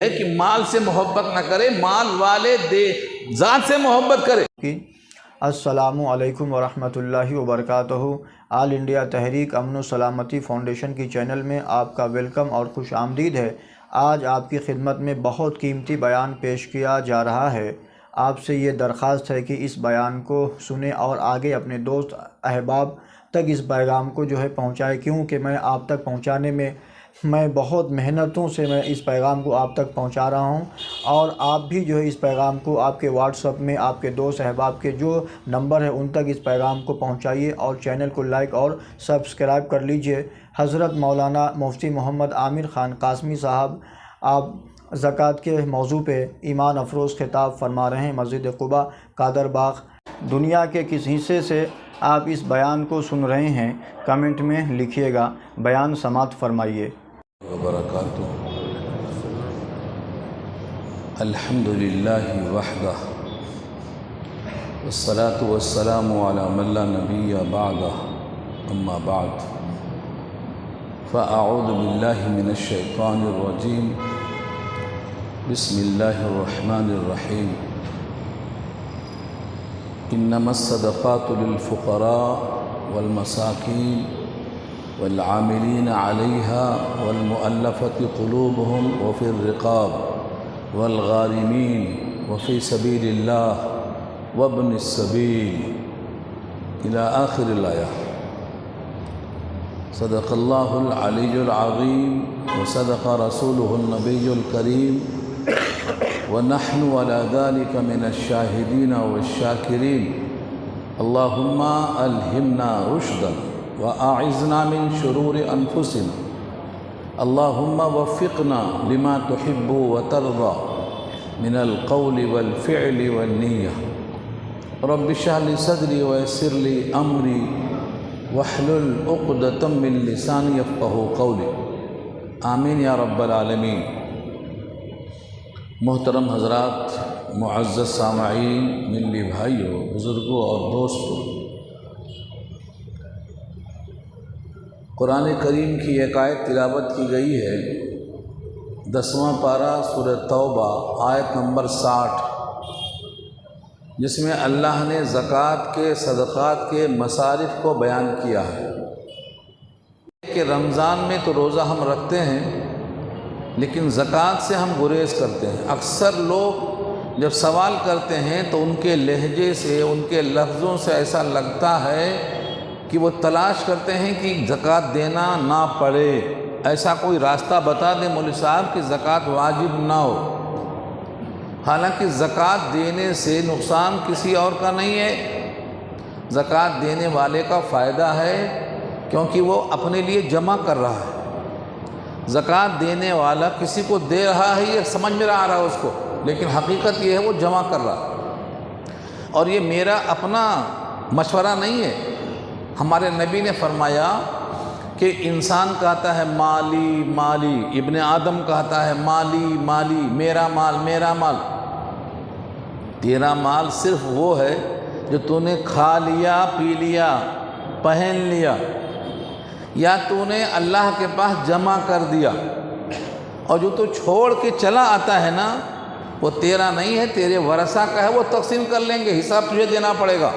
ہے کہ مال سے محبت نہ کرے، مال والے دے ذات سے محبت کرے۔ السلام علیکم ورحمۃ اللہ وبرکاتہ۔ آل انڈیا تحریک امن و سلامتی فاؤنڈیشن کی چینل میں آپ کا ویلکم اور خوش آمدید ہے۔ آج آپ کی خدمت میں بہت قیمتی بیان پیش کیا جا رہا ہے۔ آپ سے یہ درخواست ہے کہ اس بیان کو سنیں اور آگے اپنے دوست احباب تک اس پیغام کو پہنچائیں، کیونکہ میں آپ تک پہنچانے میں بہت محنتوں سے میں اس پیغام کو آپ تک پہنچا رہا ہوں، اور آپ بھی اس پیغام کو آپ کے واٹس ایپ میں آپ کے دوست احباب کے جو نمبر ہے ان تک اس پیغام کو پہنچائیے، اور چینل کو لائک اور سبسکرائب کر لیجئے۔ حضرت مولانا مفتی محمد عامر خان قاسمی صاحب آپ زکوٰۃ کے موضوع پہ ایمان افروز خطاب فرما رہے ہیں مسجد قباء قادر باغ۔ دنیا کے کس حصے سے آپ اس بیان کو سن رہے ہیں کمنٹ میں لکھیے گا، بیان سماعت فرمائیے۔ وبرکاتہ۔ الحمد للہ وحدہ والصلاة والسلام علی من لا نبی بعدہ، اما بعد فاعوذ باللہ من الشیطان الرجیم، بسم اللہ الرحمن الرحیم۔ انما الصدقات للفقراء والمساکین والعاملین علیہا والمؤلفة قلوبهم وفی الرقاب والغارمین وفی سبیل اللہ وابن السبیل الی آخر الآیہ۔ صدق اللہ العلی العظیم وصدق رسولہ النبی الکریم ونحن على ذلك من الشاہدین والشاکرین۔ اللہم الہمنا رشدا وأعذنا من شرور أنفسنا، اللهم وفقنا لما تحب وترضى من القول والفعل والنية۔ رب اشرح لي صدري ويسر لي أمري واحلل عقدة من لساني يفقهوا قولي، آمین یا رب العالمین۔ محترم حضرات، معزز سامعین، ملی بھائیوں، بزرگوں اور دوستوں، قرآن کریم کی ایک آیت تلاوت کی گئی ہے، 10واں پارہ سورہ توبہ آیت نمبر 60، جس میں اللہ نے زکوٰۃ کے صدقات کے مصارف کو بیان کیا ہے کہ رمضان میں تو روزہ ہم رکھتے ہیں لیکن زکوٰۃ سے ہم گریز کرتے ہیں۔ اکثر لوگ جب سوال کرتے ہیں تو ان کے لہجے سے، ان کے لفظوں سے ایسا لگتا ہے کہ وہ تلاش کرتے ہیں کہ زکوٰۃ دینا نہ پڑے۔ ایسا کوئی راستہ بتا دیں مولوی صاحب کہ زکوٰۃ واجب نہ ہو۔ حالانکہ زکوٰۃ دینے سے نقصان کسی اور کا نہیں ہے، زکوٰۃ دینے والے کا فائدہ ہے، کیونکہ وہ اپنے لیے جمع کر رہا ہے۔ زکوٰۃ دینے والا کسی کو دے رہا ہے، یہ سمجھ میں آ رہا ہے اس کو، لیکن حقیقت یہ ہے وہ جمع کر رہا ہے۔ اور یہ میرا اپنا مشورہ نہیں ہے، ہمارے نبی نے فرمایا کہ انسان کہتا ہے مالی مالی، ابن آدم کہتا ہے مالی مالی، میرا مال میرا مال۔ تیرا مال صرف وہ ہے جو تو نے کھا لیا، پی لیا، پہن لیا، یا تو نے اللہ کے پاس جمع کر دیا، اور جو تو چھوڑ کے چلا آتا ہے نا، وہ تیرا نہیں ہے، تیرے ورثہ کا ہے، وہ تقسیم کر لیں گے، حساب تجھے دینا پڑے گا۔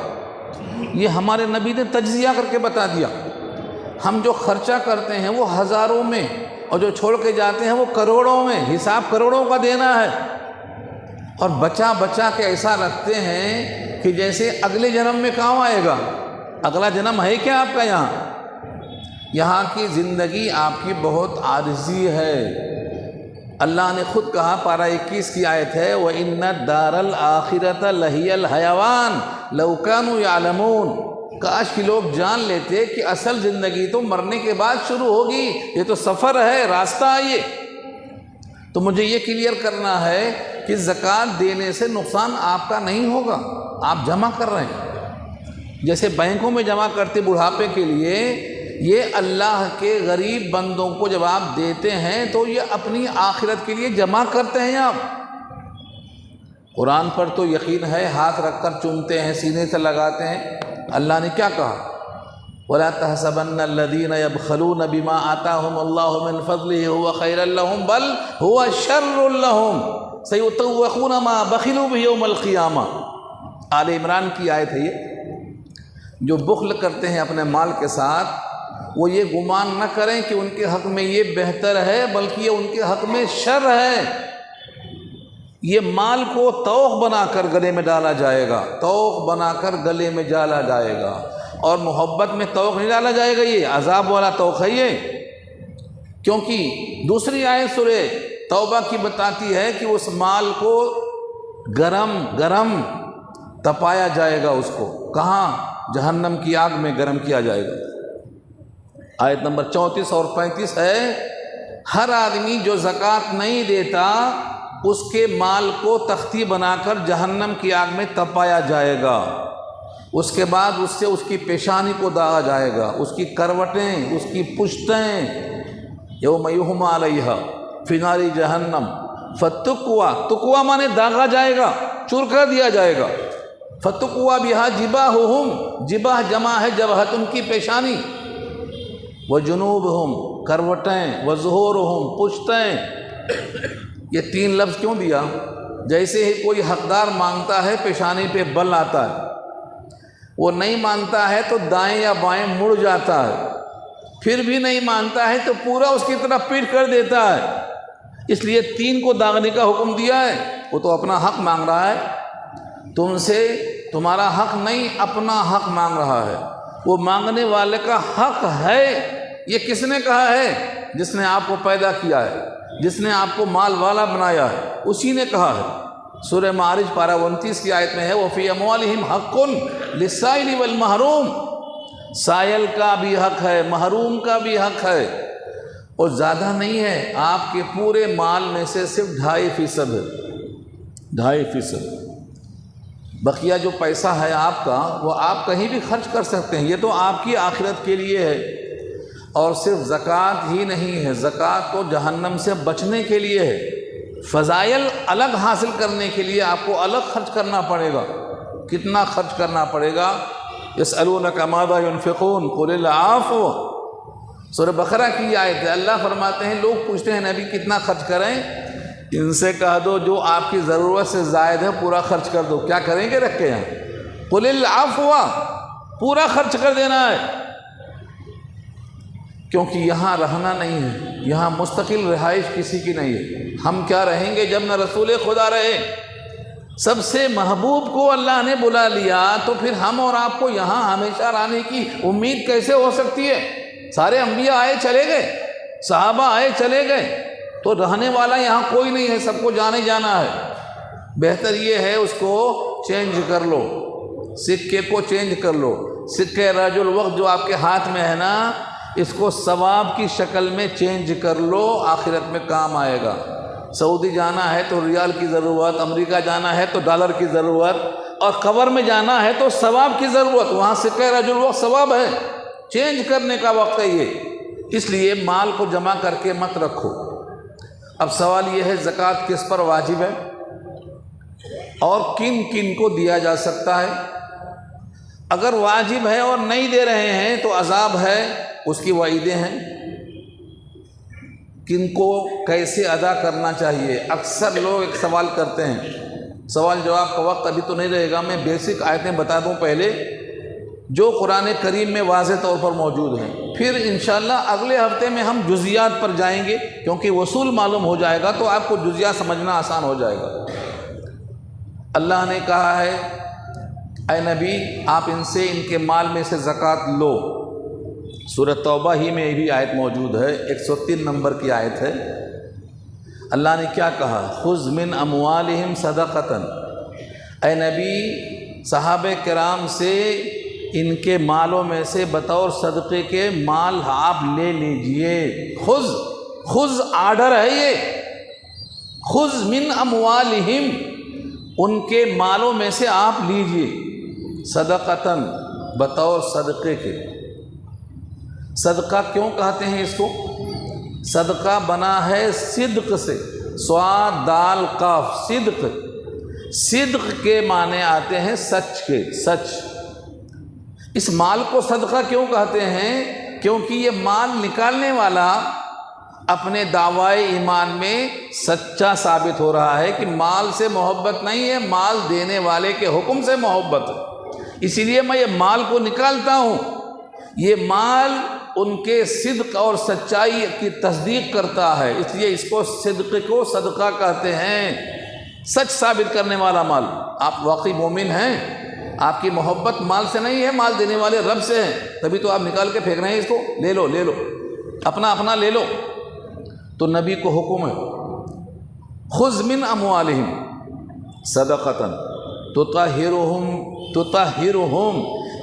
یہ ہمارے نبی نے تجزیہ کر کے بتا دیا۔ ہم جو خرچہ کرتے ہیں وہ ہزاروں میں، اور جو چھوڑ کے جاتے ہیں وہ کروڑوں میں، حساب کروڑوں کا دینا ہے۔ اور بچا بچا کے ایسا رکھتے ہیں کہ جیسے اگلے جنم میں کام آئے گا۔ اگلا جنم ہے کیا آپ کا؟ یہاں کی زندگی آپ کی بہت عارضی ہے۔ اللہ نے خود کہا، پارہ 21 کی آیت ہے، وَإِنَّ الدَّارَ الْآخِرَةَ لَهِيَ الْحَيَوَانُ لَوْ كَانُوا يَعْلَمُونَ۔ کاش کہ لوگ جان لیتے کہ اصل زندگی تو مرنے کے بعد شروع ہوگی، یہ تو سفر ہے، راستہ ہے یہ۔ تو مجھے یہ کلیئر کرنا ہے کہ زکوٰۃ دینے سے نقصان آپ کا نہیں ہوگا، آپ جمع کر رہے ہیں۔ جیسے بینکوں میں جمع کرتے بڑھاپے کے لیے، یہ اللہ کے غریب بندوں کو جب آپ دیتے ہیں تو یہ اپنی آخرت کے لیے جمع کرتے ہیں۔ آپ قرآن پر تو یقین ہے، ہاتھ رکھ کر چومتے ہیں، سینے سے لگاتے ہیں۔ اللہ نے کیا کہا؟ ولا تحسبن الذين يبخلون بما آتاهم الله من فضله هو خيرا لهم بل هو شر لهم سيطوقون ما بخلوا به يوم القيامة۔ آل عمران کی آیت ہے یہ۔ جو بخل کرتے ہیں اپنے مال کے ساتھ وہ یہ گمان نہ کریں کہ ان کے حق میں یہ بہتر ہے، بلکہ یہ ان کے حق میں شر ہے۔ یہ مال کو طوق بنا کر گلے میں ڈالا جائے گا، طوق بنا کر گلے میں ڈالا جائے گا، اور محبت میں طوق نہیں ڈالا جائے گا، یہ عذاب والا طوق ہے یہ۔ کیونکہ دوسری آیت سورہ توبہ کی بتاتی ہے کہ اس مال کو گرم گرم تپایا جائے گا، اس کو کہاں؟ جہنم کی آگ میں گرم کیا جائے گا۔ آیت نمبر 34 اور 35 ہے، ہر آدمی جو زکوٰۃ نہیں دیتا اس کے مال کو تختی بنا کر جہنم کی آگ میں تپایا جائے گا، اس کے بعد اس سے اس کی پیشانی کو داغا جائے گا، اس کی کروٹیں، اس کی پشتیں، یوم یحمى علیہا فی نار جہنم فتقوا، تقوا مانے داغا جائے گا، چور کر دیا جائے گا۔ فتقوا بہا جباہہم، جباہ جمع ہے جبہت، ان کی پیشانی، وجنوبہم کروٹیں، وظہورہم پشتیں۔ یہ تین لفظ کیوں دیا؟ جیسے ہی کوئی حقدار مانگتا ہے پیشانی پہ بل آتا ہے، وہ نہیں مانتا ہے تو دائیں یا بائیں مڑ جاتا ہے، پھر بھی نہیں مانتا ہے تو پورا اس کی طرف پیٹ کر دیتا ہے۔ اس لیے تین کو داغنے کا حکم دیا ہے۔ وہ تو اپنا حق مانگ رہا ہے، تم سے تمہارا حق نہیں، اپنا حق مانگ رہا ہے۔ وہ مانگنے والے کا حق ہے۔ یہ کس نے کہا ہے؟ جس نے آپ کو پیدا کیا ہے، جس نے آپ کو مال والا بنایا ہے، اسی نے کہا ہے۔ سورہ معارج پارہ 29 کی آیت میں ہے، وَفِي أَمْوَالِهِمْ حَقٌّ لِلسَّائِلِ وَالْمَحْرُومِ، سائل کا بھی حق ہے، محروم کا بھی حق ہے، اور زیادہ نہیں ہے، آپ کے پورے مال میں سے صرف 2.5% ہے، 2.5%۔ بقیہ جو پیسہ ہے آپ کا وہ آپ کہیں بھی خرچ کر سکتے ہیں، یہ تو آپ کی آخرت کے لیے ہے۔ اور صرف زکوٰۃ ہی نہیں ہے، زکوٰۃ تو جہنم سے بچنے کے لیے ہے۔ فضائل الگ حاصل کرنے کے لیے آپ کو الگ خرچ کرنا پڑے گا۔ کتنا خرچ کرنا پڑے گا؟ یسألونک ماذا ينفقون قل العفو، سورہ بقرہ کی آیت ہے۔ اللہ فرماتے ہیں لوگ پوچھتے ہیں نبی کتنا خرچ کریں؟ ان سے کہہ دو جو آپ کی ضرورت سے زائد ہے پورا خرچ کر دو۔ کیا کریں گے رکھ کے یہاں؟ قل العفو، پورا خرچ کر دینا ہے، کیونکہ یہاں رہنا نہیں ہے، یہاں مستقل رہائش کسی کی نہیں ہے۔ ہم کیا رہیں گے جب نہ رسول خدا رہے؟ سب سے محبوب کو اللہ نے بلا لیا تو پھر ہم اور آپ کو یہاں ہمیشہ رہنے کی امید کیسے ہو سکتی ہے؟ سارے انبیاء آئے چلے گئے، صحابہ آئے چلے گئے، تو رہنے والا یہاں کوئی نہیں ہے، سب کو جانے جانا ہے۔ بہتر یہ ہے اس کو چینج کر لو، سکے کو چینج کر لو۔ سکے راج الوقت جو آپ کے ہاتھ میں ہے نا، اس کو ثواب کی شکل میں چینج کر لو، آخرت میں کام آئے گا۔ سعودی جانا ہے تو ریال کی ضرورت، امریکہ جانا ہے تو ڈالر کی ضرورت، اور قبر میں جانا ہے تو ثواب کی ضرورت، وہاں سکہ راج الوقت ثواب ہے، چینج کرنے کا وقت ہے یہ۔ اس لیے مال کو جمع کر کے مت رکھو۔ اب سوال یہ ہے زکوٰۃ کس پر واجب ہے اور کن کن کو دیا جا سکتا ہے؟ اگر واجب ہے اور نہیں دے رہے ہیں تو عذاب ہے، اس کی وعیدیں ہیں۔ کن کو کیسے ادا کرنا چاہیے؟ اکثر لوگ ایک سوال کرتے ہیں، سوال جواب کا وقت ابھی تو نہیں رہے گا، میں بیسک آیتیں بتا دوں پہلے جو قرآن کریم میں واضح طور پر موجود ہیں، پھر انشاءاللہ اگلے ہفتے میں ہم جزیات پر جائیں گے، کیونکہ وصول معلوم ہو جائے گا تو آپ کو جزیات سمجھنا آسان ہو جائے گا۔ اللہ نے کہا ہے اے نبی آپ ان سے ان کے مال میں سے زکوٰۃ لو۔ سورہ توبہ ہی میں بھی آیت موجود ہے، 103 نمبر کی آیت ہے۔ اللہ نے کیا کہا؟ خذ من اموالہم صدقۃ، اے نبی صحابہ کرام سے ان کے مالوں میں سے بطور صدقے کے مال آپ لے لیجئے۔ خذ آرڈر ہے یہ، خذ من اموالہم، ان کے مالوں میں سے آپ لیجئے، صدقۃً بطور صدقے کے۔ صدقہ کیوں کہتے ہیں اس کو؟ صدقہ بنا ہے صدق سے، صاد دال قاف، صدق۔ صدق کے معنی آتے ہیں سچ کے، سچ۔ اس مال کو صدقہ کیوں کہتے ہیں؟ کیونکہ یہ مال نکالنے والا اپنے دعوی ایمان میں سچا ثابت ہو رہا ہے کہ مال سے محبت نہیں ہے، مال دینے والے کے حکم سے محبت ہے، اسی لیے میں یہ مال کو نکالتا ہوں۔ یہ مال ان کے صدق اور سچائی کی تصدیق کرتا ہے، اس لیے اس کو صدق کو صدقہ کہتے ہیں، سچ ثابت کرنے والا مال۔ آپ واقعی مومن ہیں، آپ کی محبت مال سے نہیں ہے، مال دینے والے رب سے ہے، تبھی تو آپ نکال کے پھینک رہے ہیں اس کو، لے لو لے لو، اپنا اپنا لے لو۔ تو نبی کو حکم ہے، خذ من اموالہم صدقۃ تطہرہم،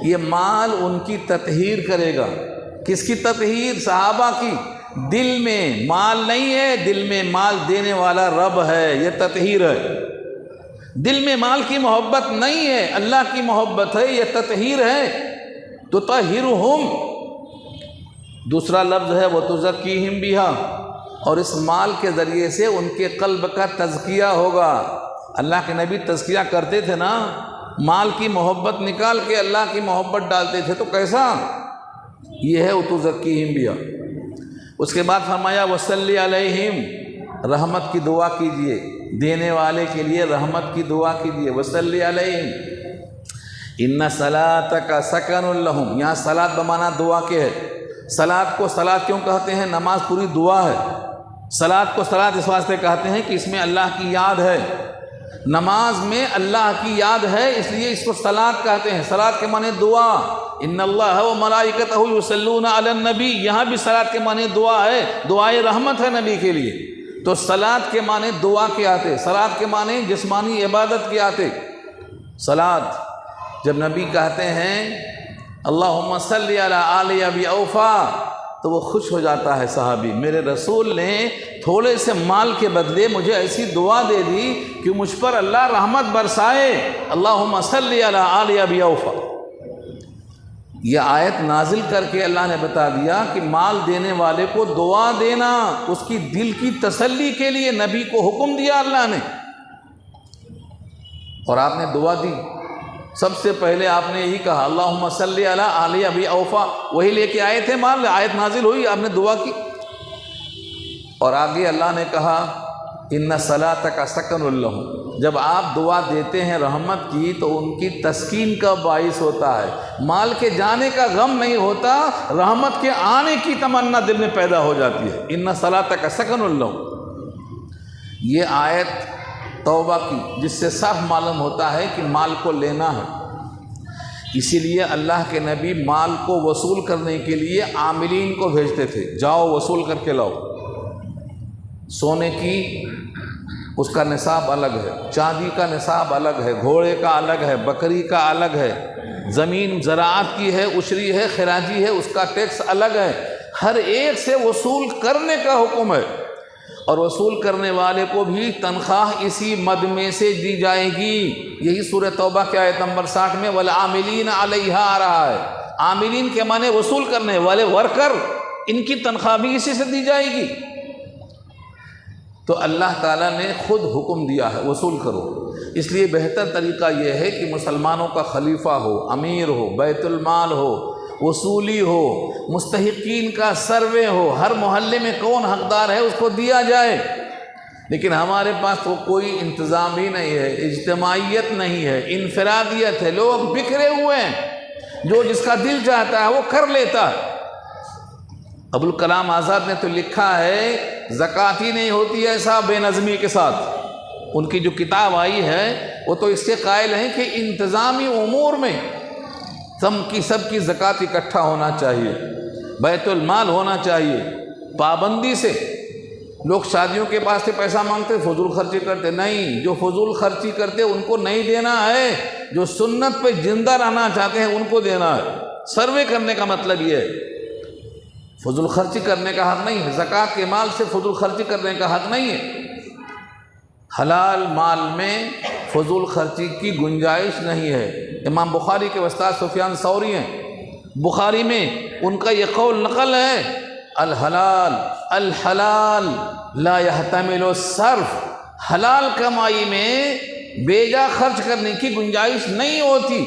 یہ مال ان کی تطہیر کرے گا۔ کس کی تطہیر؟ صحابہ کی۔ دل میں مال نہیں ہے، دل میں مال دینے والا رب ہے، یہ تطہیر ہے۔ دل میں مال کی محبت نہیں ہے، اللہ کی محبت ہے، یہ تطہیر ہے۔ تطہرہم دوسرا لفظ ہے وتزکیہم بہا، اور اس مال کے ذریعے سے ان کے قلب کا تزکیہ ہوگا۔ اللہ کے نبی تزکیہ کرتے تھے نا، مال کی محبت نکال کے اللہ کی محبت ڈالتے تھے، تو کیسا؟ یہ ہے وتزکیہم بہا۔ اس کے بعد فرمایا وصلی علیہم، رحمت کی دعا کیجئے، دینے والے کے لیے رحمت کی دعا کیجئے، وصلی علیہم ان صلاتک سکن لہم۔ یہاں صلاۃ بمانا دعا کے ہے۔ صلاۃ کو صلاۃ کیوں کہتے ہیں؟ نماز پوری دعا ہے۔ صلاۃ کو صلاۃ اس واسطے کہتے ہیں کہ اس میں اللہ کی یاد ہے، نماز میں اللہ کی یاد ہے، اس لیے اس کو صلاۃ کہتے ہیں۔ صلاۃ کے معنی دعا، ان اللہ و ملائکتہ یصلون علی النبی، یہاں بھی صلاۃ کے معنی دعا ہے، دعائے رحمت ہے نبی کے لیے۔ تو صلاۃ کے معنی دعا کے آتے، صلاۃ کے معنی جسمانی عبادت کے آتے۔ صلاۃ جب نبی کہتے ہیں اللہم صلی علی آل ابی اوفا، تو وہ خوش ہو جاتا ہے صحابی، میرے رسول نے تھوڑے سے مال کے بدلے مجھے ایسی دعا دے دی کہ مجھ پر اللہ رحمت برسائے۔ اللہم صلی علی آل ابی اوفا، یہ آیت نازل کر کے اللہ نے بتا دیا کہ مال دینے والے کو دعا دینا، اس کی دل کی تسلی کے لیے نبی کو حکم دیا اللہ نے، اور آپ نے دعا دی۔ سب سے پہلے آپ نے یہی کہا اللہم صلی علی آل ابی اوفا، وہی لے کے آئے تھے مال، آیت نازل ہوئی، آپ نے دعا کی، اور آگے اللہ نے کہا ان صلاتک سکن لہم، جب آپ دعا دیتے ہیں رحمت کی تو ان کی تسکین کا باعث ہوتا ہے، مال کے جانے کا غم نہیں ہوتا، رحمت کے آنے کی تمنا دل میں پیدا ہو جاتی ہے۔ ان صلاتک سکن لہم، یہ آیت توبہ کی، جس سے صاف معلوم ہوتا ہے کہ مال کو لینا ہے۔ اسی لیے اللہ کے نبی مال کو وصول کرنے کے لیے عاملین کو بھیجتے تھے، جاؤ وصول کر کے لاؤ۔ سونے کی اس کا نصاب الگ ہے، چاندی کا نصاب الگ ہے، گھوڑے کا الگ ہے، بکری کا الگ ہے، زمین زراعت کی ہے، عشری ہے، خراجی ہے، اس کا ٹیکس الگ ہے، ہر ایک سے وصول کرنے کا حکم ہے، اور وصول کرنے والے کو بھی تنخواہ اسی مد میں سے دی جائے گی۔ یہی سورہ توبہ کی آیت نمبر 60 میں والعاملین علیہا آ رہا ہے۔ عاملین کے معنی وصول کرنے والے، ورکر، ان کی تنخواہ بھی اسی سے دی جائے گی۔ تو اللہ تعالیٰ نے خود حکم دیا ہے وصول کرو، اس لیے بہتر طریقہ یہ ہے کہ مسلمانوں کا خلیفہ ہو، امیر ہو، بیت المال ہو، وصولی ہو، مستحقین کا سروے ہو، ہر محلے میں کون حقدار ہے اس کو دیا جائے۔ لیکن ہمارے پاس تو کوئی انتظام ہی نہیں ہے، اجتماعیت نہیں ہے، انفرادیت ہے، لوگ بکھرے ہوئے ہیں، جو جس کا دل چاہتا ہے وہ کر لیتا ہے۔ ابوالکلام آزاد نے تو لکھا ہے زکوٰۃ ہی نہیں ہوتی ایسا بے نظمی کے ساتھ۔ ان کی جو کتاب آئی ہے وہ تو اس کے قائل ہیں کہ انتظامی امور میں سب کی زکوٰۃ اکٹھا ہونا چاہیے، بیت المال ہونا چاہیے، پابندی سے۔ لوگ شادیوں کے پاس سے پیسہ مانگتے، فضول خرچی کرتے، نہیں، جو فضول خرچی کرتے ان کو نہیں دینا ہے، جو سنت پہ زندہ رہنا چاہتے ہیں ان کو دینا ہے۔ سروے کرنے کا مطلب یہ ہے، فضول خرچی کرنے کا حق نہیں ہے، زکوٰۃ کے مال سے فضول خرچی کرنے کا حق نہیں ہے۔ حلال مال میں فضول خرچی کی گنجائش نہیں ہے۔ امام بخاری کے استاد سفیان ثوری ہیں، بخاری میں ان کا یہ قول نقل ہے الحلال لا يحتمل الصرف، حلال کمائی میں بیجا خرچ کرنے کی گنجائش نہیں ہوتی۔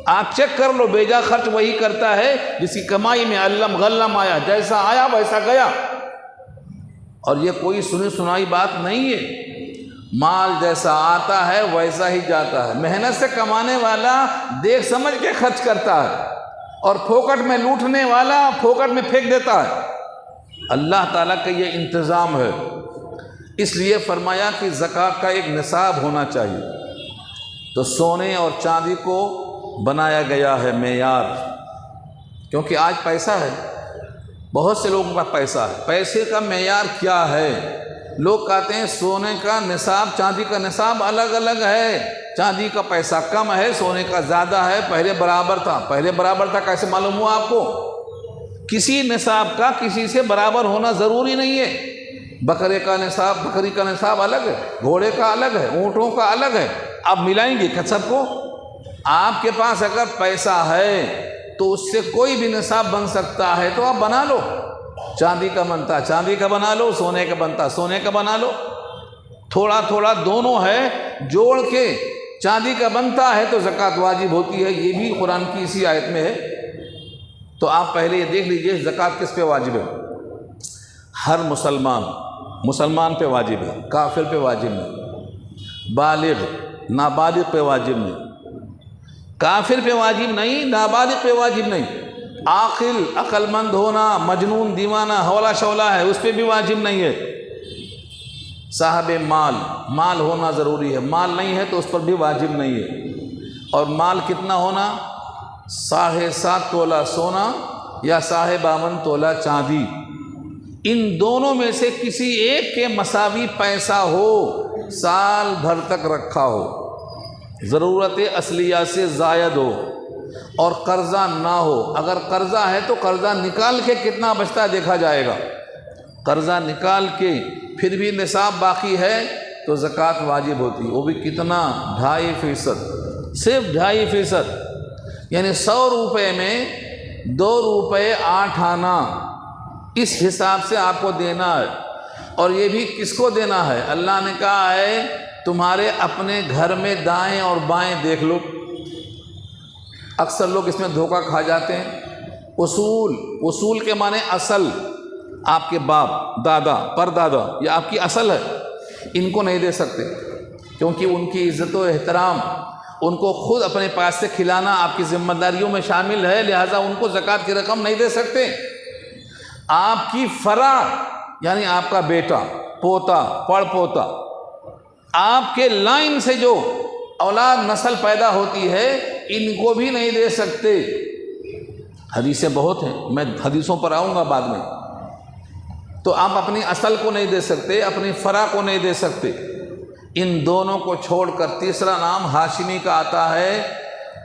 آپ چیک کر لو، بیجا خرچ وہی کرتا ہے جس کی کمائی میں علم غلم آیا، جیسا آیا ویسا گیا۔ اور یہ کوئی سنی سنائی بات نہیں ہے، مال جیسا آتا ہے ویسا ہی جاتا ہے۔ محنت سے کمانے والا دیکھ سمجھ کے خرچ کرتا ہے، اور پھوکٹ میں لوٹنے والا پھوکٹ میں پھینک دیتا ہے۔ اللہ تعالیٰ کا یہ انتظام ہے، اس لیے فرمایا کہ زکوٰۃ کا ایک نصاب ہونا چاہیے۔ تو سونے اور چاندی کو بنایا گیا ہے معیار، کیونکہ آج پیسہ ہے، بہت سے لوگوں کا پیسہ ہے۔ پیسے کا معیار کیا ہے؟ لوگ کہتے ہیں سونے کا نصاب چاندی کا نصاب الگ الگ ہے، چاندی کا پیسہ کم ہے، سونے کا زیادہ ہے، پہلے برابر تھا۔ پہلے برابر تھا کیسے معلوم ہوا آپ کو؟ کسی نصاب کا کسی سے برابر ہونا ضروری نہیں ہے۔ بکرے کا نصاب، بکری کا نصاب الگ ہے، گھوڑے کا الگ ہے، اونٹوں کا الگ ہے۔ آپ ملائیں گے سب کو؟ آپ کے پاس اگر پیسہ ہے تو اس سے کوئی بھی نصاب بن سکتا ہے، تو آپ بنا لو۔ چاندی کا بنتا چاندی کا بنا لو، سونے کا بنتا سونے کا بنا لو۔ تھوڑا تھوڑا دونوں ہے، جوڑ کے چاندی کا بنتا ہے تو زکوٰۃ واجب ہوتی ہے۔ یہ بھی قرآن کی اسی آیت میں ہے۔ تو آپ پہلے یہ دیکھ لیجئے زکوٰۃ کس پہ واجب ہے۔ ہر مسلمان پہ واجب ہے، کافر پہ واجب نہیں، بالغ نابالغ پہ واجب نہیں، کافر پہ واجب نہیں، نابالغ پہ واجب نہیں۔ عاقل عقل مند ہونا، مجنون دیوانہ حولا شولا ہے، اس پہ بھی واجب نہیں ہے۔ صاحب مال ہونا ضروری ہے، مال نہیں ہے تو اس پر بھی واجب نہیں ہے۔ اور مال کتنا ہونا؟ 7.5 تولہ سونا یا 52 تولہ چاندی، ان دونوں میں سے کسی ایک کے مساوی پیسہ ہو، سال بھر تک رکھا ہو، ضرورت اصلیہ سے زائد ہو، اور قرضہ نہ ہو۔ اگر قرضہ ہے تو قرضہ نکال کے کتنا بچتا ہے دیکھا جائے گا۔ قرضہ نکال کے پھر بھی نصاب باقی ہے تو زکوٰۃ واجب ہوتی، وہ بھی کتنا؟ 2.5%، صرف 2.5%، یعنی 100 روپے میں 2 روپے 8 آنا، اس حساب سے آپ کو دینا ہے۔ اور یہ بھی کس کو دینا ہے؟ اللہ نے کہا ہے تمہارے اپنے گھر میں دائیں اور بائیں دیکھ لو۔ اکثر لوگ اس میں دھوکہ کھا جاتے ہیں۔ اصول کے معنی اصل، آپ کے باپ دادا پردادا یہ آپ کی اصل ہے، ان کو نہیں دے سکتے، کیونکہ ان کی عزت و احترام، ان کو خود اپنے پاس سے کھلانا آپ کی ذمہ داریوں میں شامل ہے، لہٰذا ان کو زکوٰۃ کی رقم نہیں دے سکتے۔ آپ کی فرع یعنی آپ کا بیٹا، پوتا، پڑ پوتا، آپ کے لائن سے جو اولاد نسل پیدا ہوتی ہے، ان کو بھی نہیں دے سکتے۔ حدیثیں بہت ہیں، میں حدیثوں پر آؤں گا بعد میں۔ تو آپ اپنی اصل کو نہیں دے سکتے، اپنی فرع کو نہیں دے سکتے۔ ان دونوں کو چھوڑ کر تیسرا نام ہاشمی کا آتا ہے۔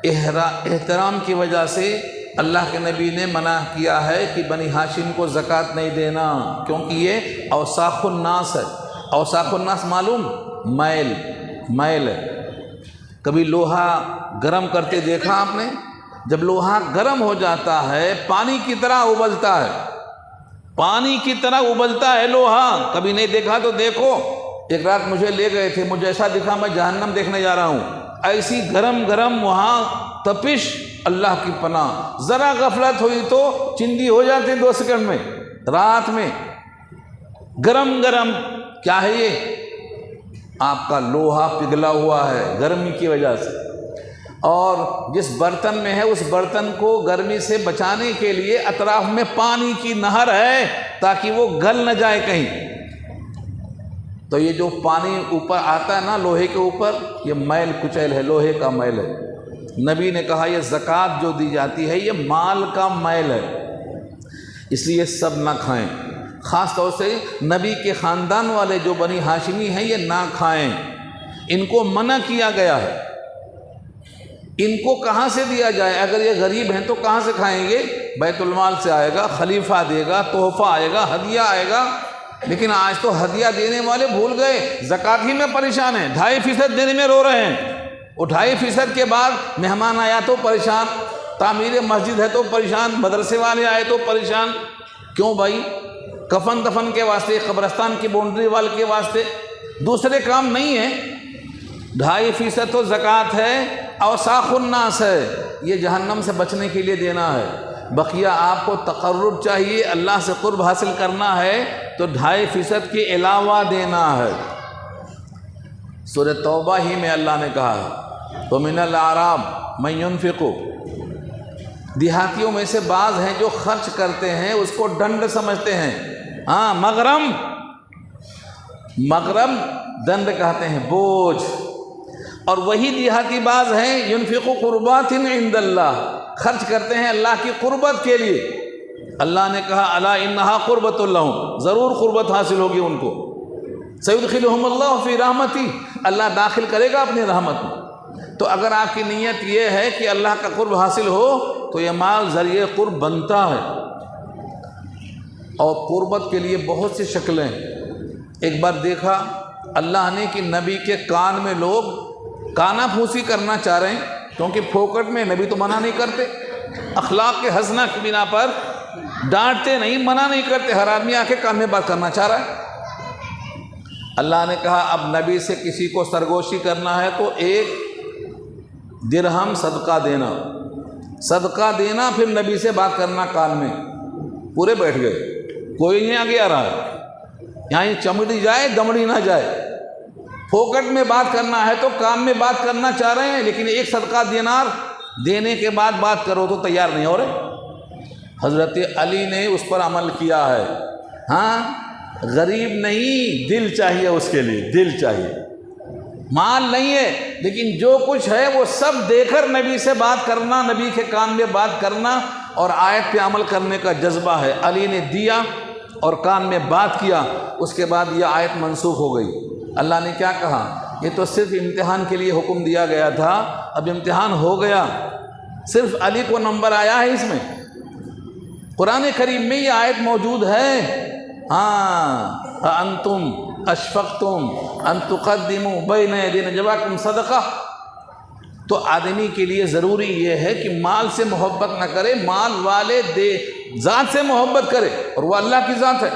احترام کی وجہ سے اللہ کے نبی نے منع کیا ہے کہ بنی ہاشم کو زکوٰۃ نہیں دینا، کیونکہ یہ اوساخ الناس ہے۔ اوساخ الناس معلوم؟ میل ہے۔ کبھی لوہا گرم کرتے دیکھا آپ نے؟ جب لوہا گرم ہو جاتا ہے پانی کی طرح ابلتا ہے، پانی کی طرح ابلتا ہے لوہا۔ کبھی نہیں دیکھا تو دیکھو۔ ایک رات مجھے لے گئے تھے، مجھے ایسا دکھا میں جہنم دیکھنے جا رہا ہوں، ایسی گرم گرم وہاں تپش، اللہ کی پناہ۔ ذرا غفلت ہوئی تو چندی ہو جاتی 2 سیکنڈ میں، رات میں گرم گرم۔ کیا ہے یہ؟ آپ کا لوہا پگھلا ہوا ہے گرمی کی وجہ سے، اور جس برتن میں ہے اس برتن کو گرمی سے بچانے کے لیے اطراف میں پانی کی نہر ہے تاکہ وہ گل نہ جائے کہیں۔ تو یہ جو پانی اوپر آتا ہے نا لوہے کے اوپر، یہ میل کچیل ہے، لوہے کا میل ہے۔ نبی نے کہا یہ زکوٰۃ جو دی جاتی ہے یہ مال کا میل ہے، اس لیے سب نہ کھائیں۔ خاص طور سے نبی کے خاندان والے جو بنی ہاشمی ہیں یہ نہ کھائیں، ان کو منع کیا گیا ہے۔ ان کو کہاں سے دیا جائے؟ اگر یہ غریب ہیں تو کہاں سے کھائیں گے؟ بیت المال سے آئے گا، خلیفہ دے گا، تحفہ آئے گا، ہدیہ آئے گا۔ لیکن آج تو ہدیہ دینے والے بھول گئے، زکوٰۃ ہی میں پریشان ہیں، 2.5% دینے میں رو رہے ہیں۔ وہ 2.5% کے بعد مہمان آیا تو پریشان، تعمیر مسجد ہے تو پریشان، مدرسے والے آئے تو پریشان۔ کیوں بھائی؟ کفن دفن کے واسطے، قبرستان کی باؤنڈری وال کے واسطے، دوسرے کام نہیں ہیں۔ 2.5% تو زکوٰۃ ہے، اوساخ الناس ہے، یہ جہنم سے بچنے کے لیے دینا ہے۔ بقیہ آپ کو تقرب چاہیے، اللہ سے قرب حاصل کرنا ہے تو 2.5% کے علاوہ دینا ہے۔ سورہ توبہ ہی میں اللہ نے کہا ہے وَمِنَ الْأَعْرَابِ مَن يُنْفِقُ، دیہاتیوں میں سے بعض ہیں جو خرچ کرتے ہیں، اس کو ڈنڈ سمجھتے ہیں، ہاں مغرم دنڈ کہتے ہیں، بوجھ۔ اور وہی دیہاتی بعض ہیں ينفق قربات عند اللہ، خرچ کرتے ہیں اللہ کی قربت کے لیے۔ اللہ نے کہا الا انہا قربۃ لہم، ضرور قربت حاصل ہوگی ان کو۔ سیدخلہم اللہ فی رحمتی، اللہ داخل کرے گا اپنی رحمت میں۔ تو اگر آپ کی نیت یہ ہے کہ اللہ کا قرب حاصل ہو تو یہ مال ذریعہ قرب بنتا ہے۔ اور قربت کے لیے بہت سی شکلیں۔ ایک بار دیکھا اللہ نے کہ نبی کے کان میں لوگ کانا پھوسی کرنا چاہ رہے ہیں، کیونکہ پھوکٹ میں نبی تو منع نہیں کرتے، اخلاق کے حسنہ کی بنا پر ڈانٹتے نہیں، منع نہیں کرتے، ہر آدمی آ کے کان میں بات کرنا چاہ رہا ہے۔ اللہ نے کہا اب نبی سے کسی کو سرگوشی کرنا ہے تو 1 درہم صدقہ دینا، پھر نبی سے بات کرنا کان میں۔ پورے بیٹھ گئے، کوئی نہیں آگے آ رہا ہے، یہاں چمڑی جائے دمڑی نہ جائے۔ پھوکٹ میں بات کرنا ہے تو کان میں بات کرنا چاہ رہے ہیں، لیکن 1 صدقہ دینار دینے کے بعد بات کرو تو تیار نہیں ہو رہے۔ حضرت علی نے اس پر عمل کیا ہے۔ ہاں غریب نہیں، دل چاہیے اس کے لیے، دل چاہیے، مال نہیں ہے، لیکن جو کچھ ہے وہ سب دے کر نبی سے بات کرنا، نبی کے کان میں بات کرنا اور آیت پہ عمل کرنے کا جذبہ ہے۔ علی نے دیا اور کان میں بات کیا، اس کے بعد یہ آیت منسوخ ہو گئی۔ اللہ نے کیا کہا؟ یہ تو صرف امتحان کے لیے حکم دیا گیا تھا، اب امتحان ہو گیا، صرف علی کو نمبر آیا ہے اس میں۔ قرآن کریم میں یہ آیت موجود ہے، ہاں انتم اشفقتم ان تقدموا بین یدی نجواکم صدقہ۔ تو آدمی کے لیے ضروری یہ ہے کہ مال سے محبت نہ کرے، مال والے دے ذات سے محبت کرے، اور وہ اللہ کی ذات ہے۔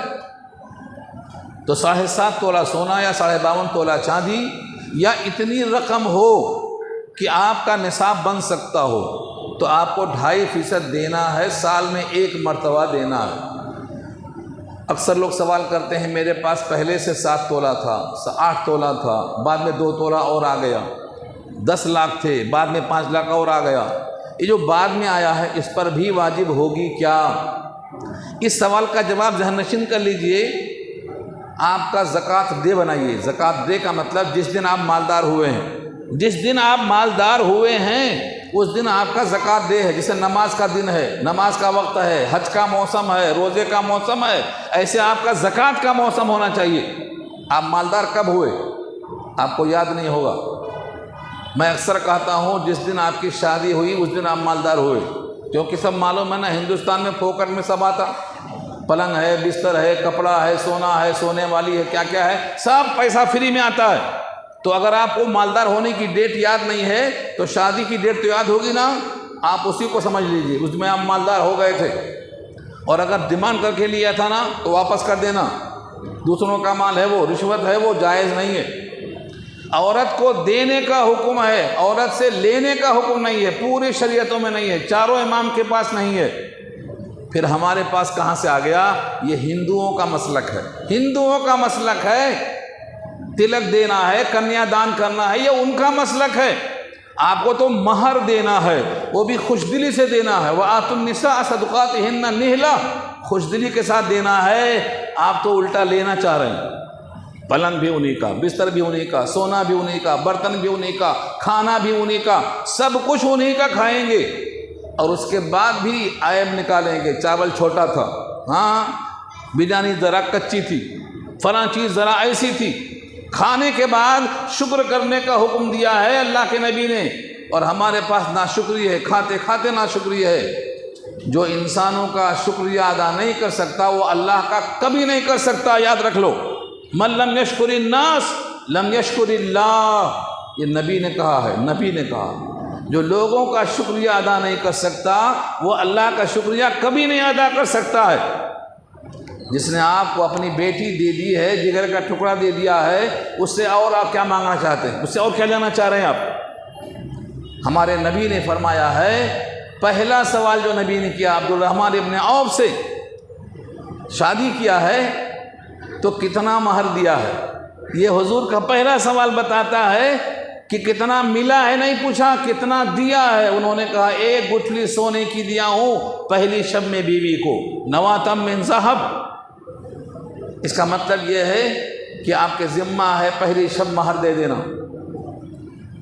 تو 7.5 تولہ سونا یا 52.5 تولہ چاندی یا اتنی رقم ہو کہ آپ کا نصاب بن سکتا ہو تو آپ کو 2.5% دینا ہے، سال میں 1 مرتبہ دینا ہے۔ اکثر لوگ سوال کرتے ہیں میرے پاس پہلے سے 7 تولہ تھا، 8 تولہ تھا، بعد میں 2 تولہ اور آ گیا، 10 لاکھ تھے، بعد میں 5 لاکھ اور آ گیا، یہ جو بعد میں آیا ہے اس پر بھی واجب ہوگی کیا؟ اس سوال کا جواب ذہن نشین کر لیجئے۔ آپ کا زکوٰۃ دے بنائیے۔ زکوٰۃ دے کا مطلب جس دن آپ مالدار ہوئے ہیں، جس دن آپ مالدار ہوئے ہیں اس دن آپ کا زکوٰۃ دے ہے۔ جیسے نماز کا دن ہے، نماز کا وقت ہے، حج کا موسم ہے، روزے کا موسم ہے، ایسے آپ کا زکوٰۃ کا موسم ہونا چاہیے۔ آپ مالدار کب ہوئے آپ کو یاد نہیں ہوگا۔ میں اکثر کہتا ہوں جس دن آپ کی شادی ہوئی اس دن آپ مالدار ہوئے، کیونکہ سب معلوم ہے نا ہندوستان میں پھوکٹ میں سب آتا، پلنگ ہے، بستر ہے، کپڑا ہے، سونا ہے، سونے والی ہے، کیا کیا ہے، سب پیسہ فری میں آتا ہے۔ تو اگر آپ کو مالدار ہونے کی ڈیٹ یاد نہیں ہے تو شادی کی ڈیٹ تو یاد ہوگی نا، آپ اسی کو سمجھ لیجئے، اس میں آپ مالدار ہو گئے تھے۔ اور اگر ڈیمانڈ کر کے لیا تھا نا تو واپس کر دینا، دوسروں کا مال ہے، وہ رشوت ہے، وہ جائز نہیں ہے۔ عورت کو دینے کا حکم ہے، عورت سے لینے کا حکم نہیں ہے، پوری شریعتوں میں نہیں ہے، چاروں امام کے پاس نہیں ہے۔ پھر ہمارے پاس کہاں سے آ گیا؟ یہ ہندوؤں کا مسلک ہے، ہندوؤں کا مسلک ہے، تلک دینا ہے، کنیا دان کرنا ہے، یہ ان کا مسلک ہے۔ آپ کو تو مہر دینا ہے، وہ بھی خوش دلی سے دینا ہے۔ وَآتُوا النِّسَاءَ صَدُقَاتِهِنَّ نِحْلَةً، خوش دلی کے ساتھ دینا ہے۔ آپ تو الٹا لینا چاہ رہے ہیں، پلنگ بھی انہی کا، بستر بھی انہی کا، سونا بھی انہی کا، برتن بھی انہی کا، کھانا بھی انہی کا، سب کچھ انہی کا کھائیں گے، اور اس کے بعد بھی عیب نکالیں گے، چاول چھوٹا تھا، ہاں بریانی ذرا کچی تھی، فلاں چیز ذرا ایسی تھی۔ کھانے کے بعد شکر کرنے کا حکم دیا ہے اللہ کے نبی نے، اور ہمارے پاس ناشکری ہے، کھاتے کھاتے ناشکری ہے۔ جو انسانوں کا شکریہ ادا نہیں کر سکتا وہ اللہ کا کبھی نہیں کر سکتا، یاد رکھ لو۔ من لم یشکر الناس لم یشکر اللہ، یہ نبی نے کہا ہے، نبی نے کہا جو لوگوں کا شکریہ ادا نہیں کر سکتا وہ اللہ کا شکریہ کبھی نہیں ادا کر سکتا ہے۔ جس نے آپ کو اپنی بیٹی دے دی ہے، جگر کا ٹکڑا دے دیا ہے، اس سے اور آپ کیا مانگنا چاہتے ہیں؟ اس سے اور کیا لینا چاہ رہے ہیں آپ؟ ہمارے نبی نے فرمایا ہے، پہلا سوال جو نبی نے کیا، عبد الرحمن ابن عوف سے شادی کیا ہے تو کتنا مہر دیا ہے، یہ حضور کا پہلا سوال بتاتا ہے کہ کتنا ملا ہے، نہیں پوچھا کتنا دیا ہے۔ انہوں نے کہا 1 گٹھلی سونے کی دیا ہوں پہلی شب میں بیوی کو، نواتم من ذہب۔ اس کا مطلب یہ ہے کہ آپ کے ذمہ ہے پہلی شب مہر دے دینا،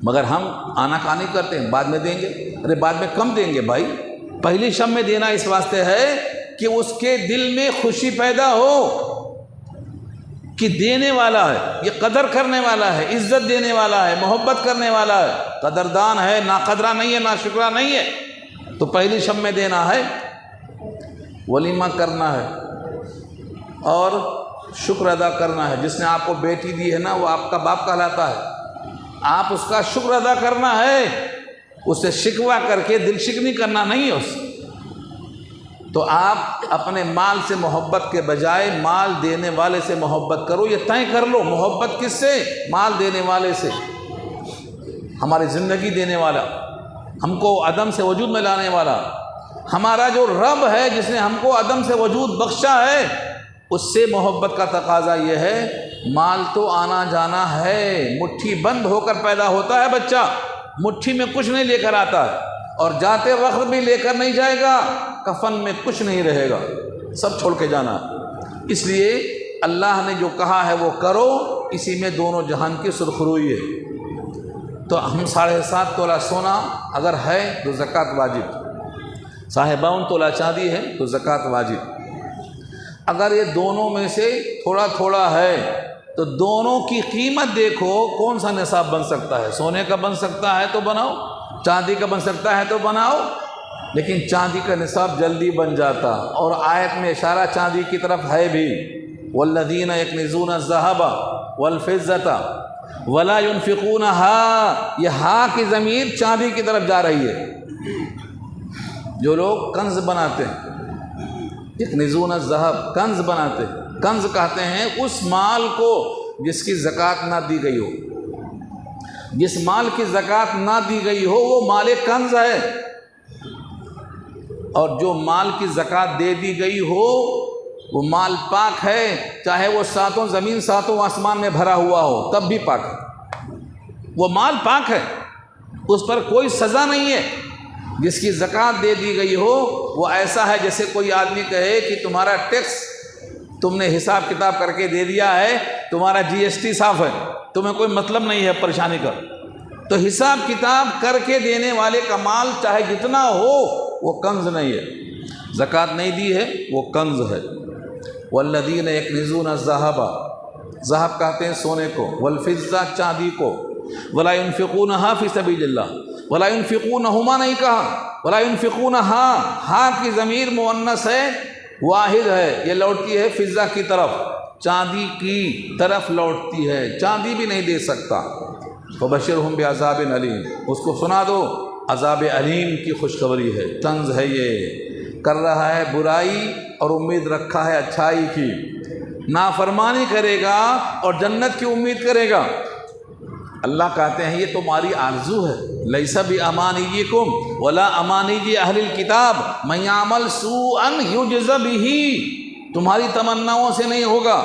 مگر ہم آنا کانی کرتے ہیں، بعد میں دیں گے۔ ارے بعد میں کم دیں گے بھائی، پہلی شب میں دینا اس واسطے ہے کہ اس کے دل میں خوشی پیدا ہو کہ دینے والا ہے، یہ قدر کرنے والا ہے، عزت دینے والا ہے، محبت کرنے والا ہے، قدردان ہے، نا قدرہ نہیں ہے، نا شکرہ نہیں ہے، تو پہلی شب میں دینا ہے، ولیمہ کرنا ہے اور شکر ادا کرنا ہے۔ جس نے آپ کو بیٹی دی ہے نا، وہ آپ کا باپ کہلاتا ہے، آپ اس کا شکر ادا کرنا ہے، اسے شکوہ کر کے دل شکنی کرنا نہیں ہے اس سے۔ تو آپ اپنے مال سے محبت کے بجائے مال دینے والے سے محبت کرو، یہ طے کر لو، محبت کس سے؟ مال دینے والے سے، ہماری زندگی دینے والا، ہم کو عدم سے وجود میں لانے والا، ہمارا جو رب ہے جس نے ہم کو عدم سے وجود بخشا ہے، اس سے محبت کا تقاضا یہ ہے۔ مال تو آنا جانا ہے، مٹھی بند ہو کر پیدا ہوتا ہے بچہ، مٹھی میں کچھ نہیں لے کر آتا ہے، اور جاتے وقت بھی لے کر نہیں جائے گا، کفن میں کچھ نہیں رہے گا، سب چھوڑ کے جانا ہے۔ اس لیے اللہ نے جو کہا ہے وہ کرو، اسی میں دونوں جہان کی سرخروئی ہے۔ تو ہم 7.5 تولہ سونا اگر ہے تو زکوٰۃ واجب، 52 تولہ چاندی ہے تو زکوٰۃ واجب۔ اگر یہ دونوں میں سے تھوڑا تھوڑا ہے تو دونوں کی قیمت دیکھو، کون سا نصاب بن سکتا ہے۔ سونے کا بن سکتا ہے تو بناؤ، چاندی کا بن سکتا ہے تو بناؤ، لیکن چاندی کا نصاب جلدی بن جاتا، اور آیت میں اشارہ چاندی کی طرف ہے بھی، والذین یکنزون الذھب والفضة ولا ينفقونها، یہ ہاں کی ضمیر چاندی کی طرف جا رہی ہے۔ جو لوگ کنز بناتے ہیں، یکنزون الذھب، کنز بناتے ہیں، کنز کہتے ہیں اس مال کو جس کی زکوٰۃ نہ دی گئی ہو، جس مال کی زکوٰۃ نہ دی گئی ہو وہ مال کنز ہے، اور جو مال کی زکوٰۃ دے دی گئی ہو وہ مال پاک ہے، چاہے وہ 7 زمین 7 آسمان میں بھرا ہوا ہو تب بھی پاک ہے، وہ مال پاک ہے، اس پر کوئی سزا نہیں ہے۔ جس کی زکوٰۃ دے دی گئی ہو وہ ایسا ہے جیسے کوئی آدمی کہے کہ تمہارا ٹیکس تم نے حساب کتاب کر کے دے دیا ہے، تمہارا GST صاف ہے، تمہیں کوئی مطلب نہیں ہے پریشانی کا۔ تو حساب کتاب کر کے دینے والے کا مال چاہے جتنا ہو وہ کنز نہیں ہے، زکوٰۃ نہیں دی ہے وہ کنز ہے۔ والذین یکنزون الذھب، ذہب کہتے ہیں سونے کو، والفضہ چاندی کو، ولا ينفقونها فی سبیل اللہ، ولا ينفقونہما نہیں کہا، ولا ينفقونها، ہاں کی ضمیر مؤنث ہے، واحد ہے، یہ لوٹتی ہے فضہ کی طرف، چاندی کی طرف لوٹتی ہے، چاندی بھی نہیں دے سکتا۔ فبشرہم بعذاب علیم، اس کو سنا دو عذاب علیم کی خوشخبری ہے۔ طنز ہے، یہ کر رہا ہے برائی اور امید رکھا ہے اچھائی کی، نافرمانی کرے گا اور جنت کی امید کرے گا۔ اللہ کہتے ہیں یہ تمہاری آرزو ہے، لیس بامانیکم ولا امانی اہل الکتاب من یعمل سوءا یجز بہ، تمہاری تمناؤں سے نہیں ہوگا،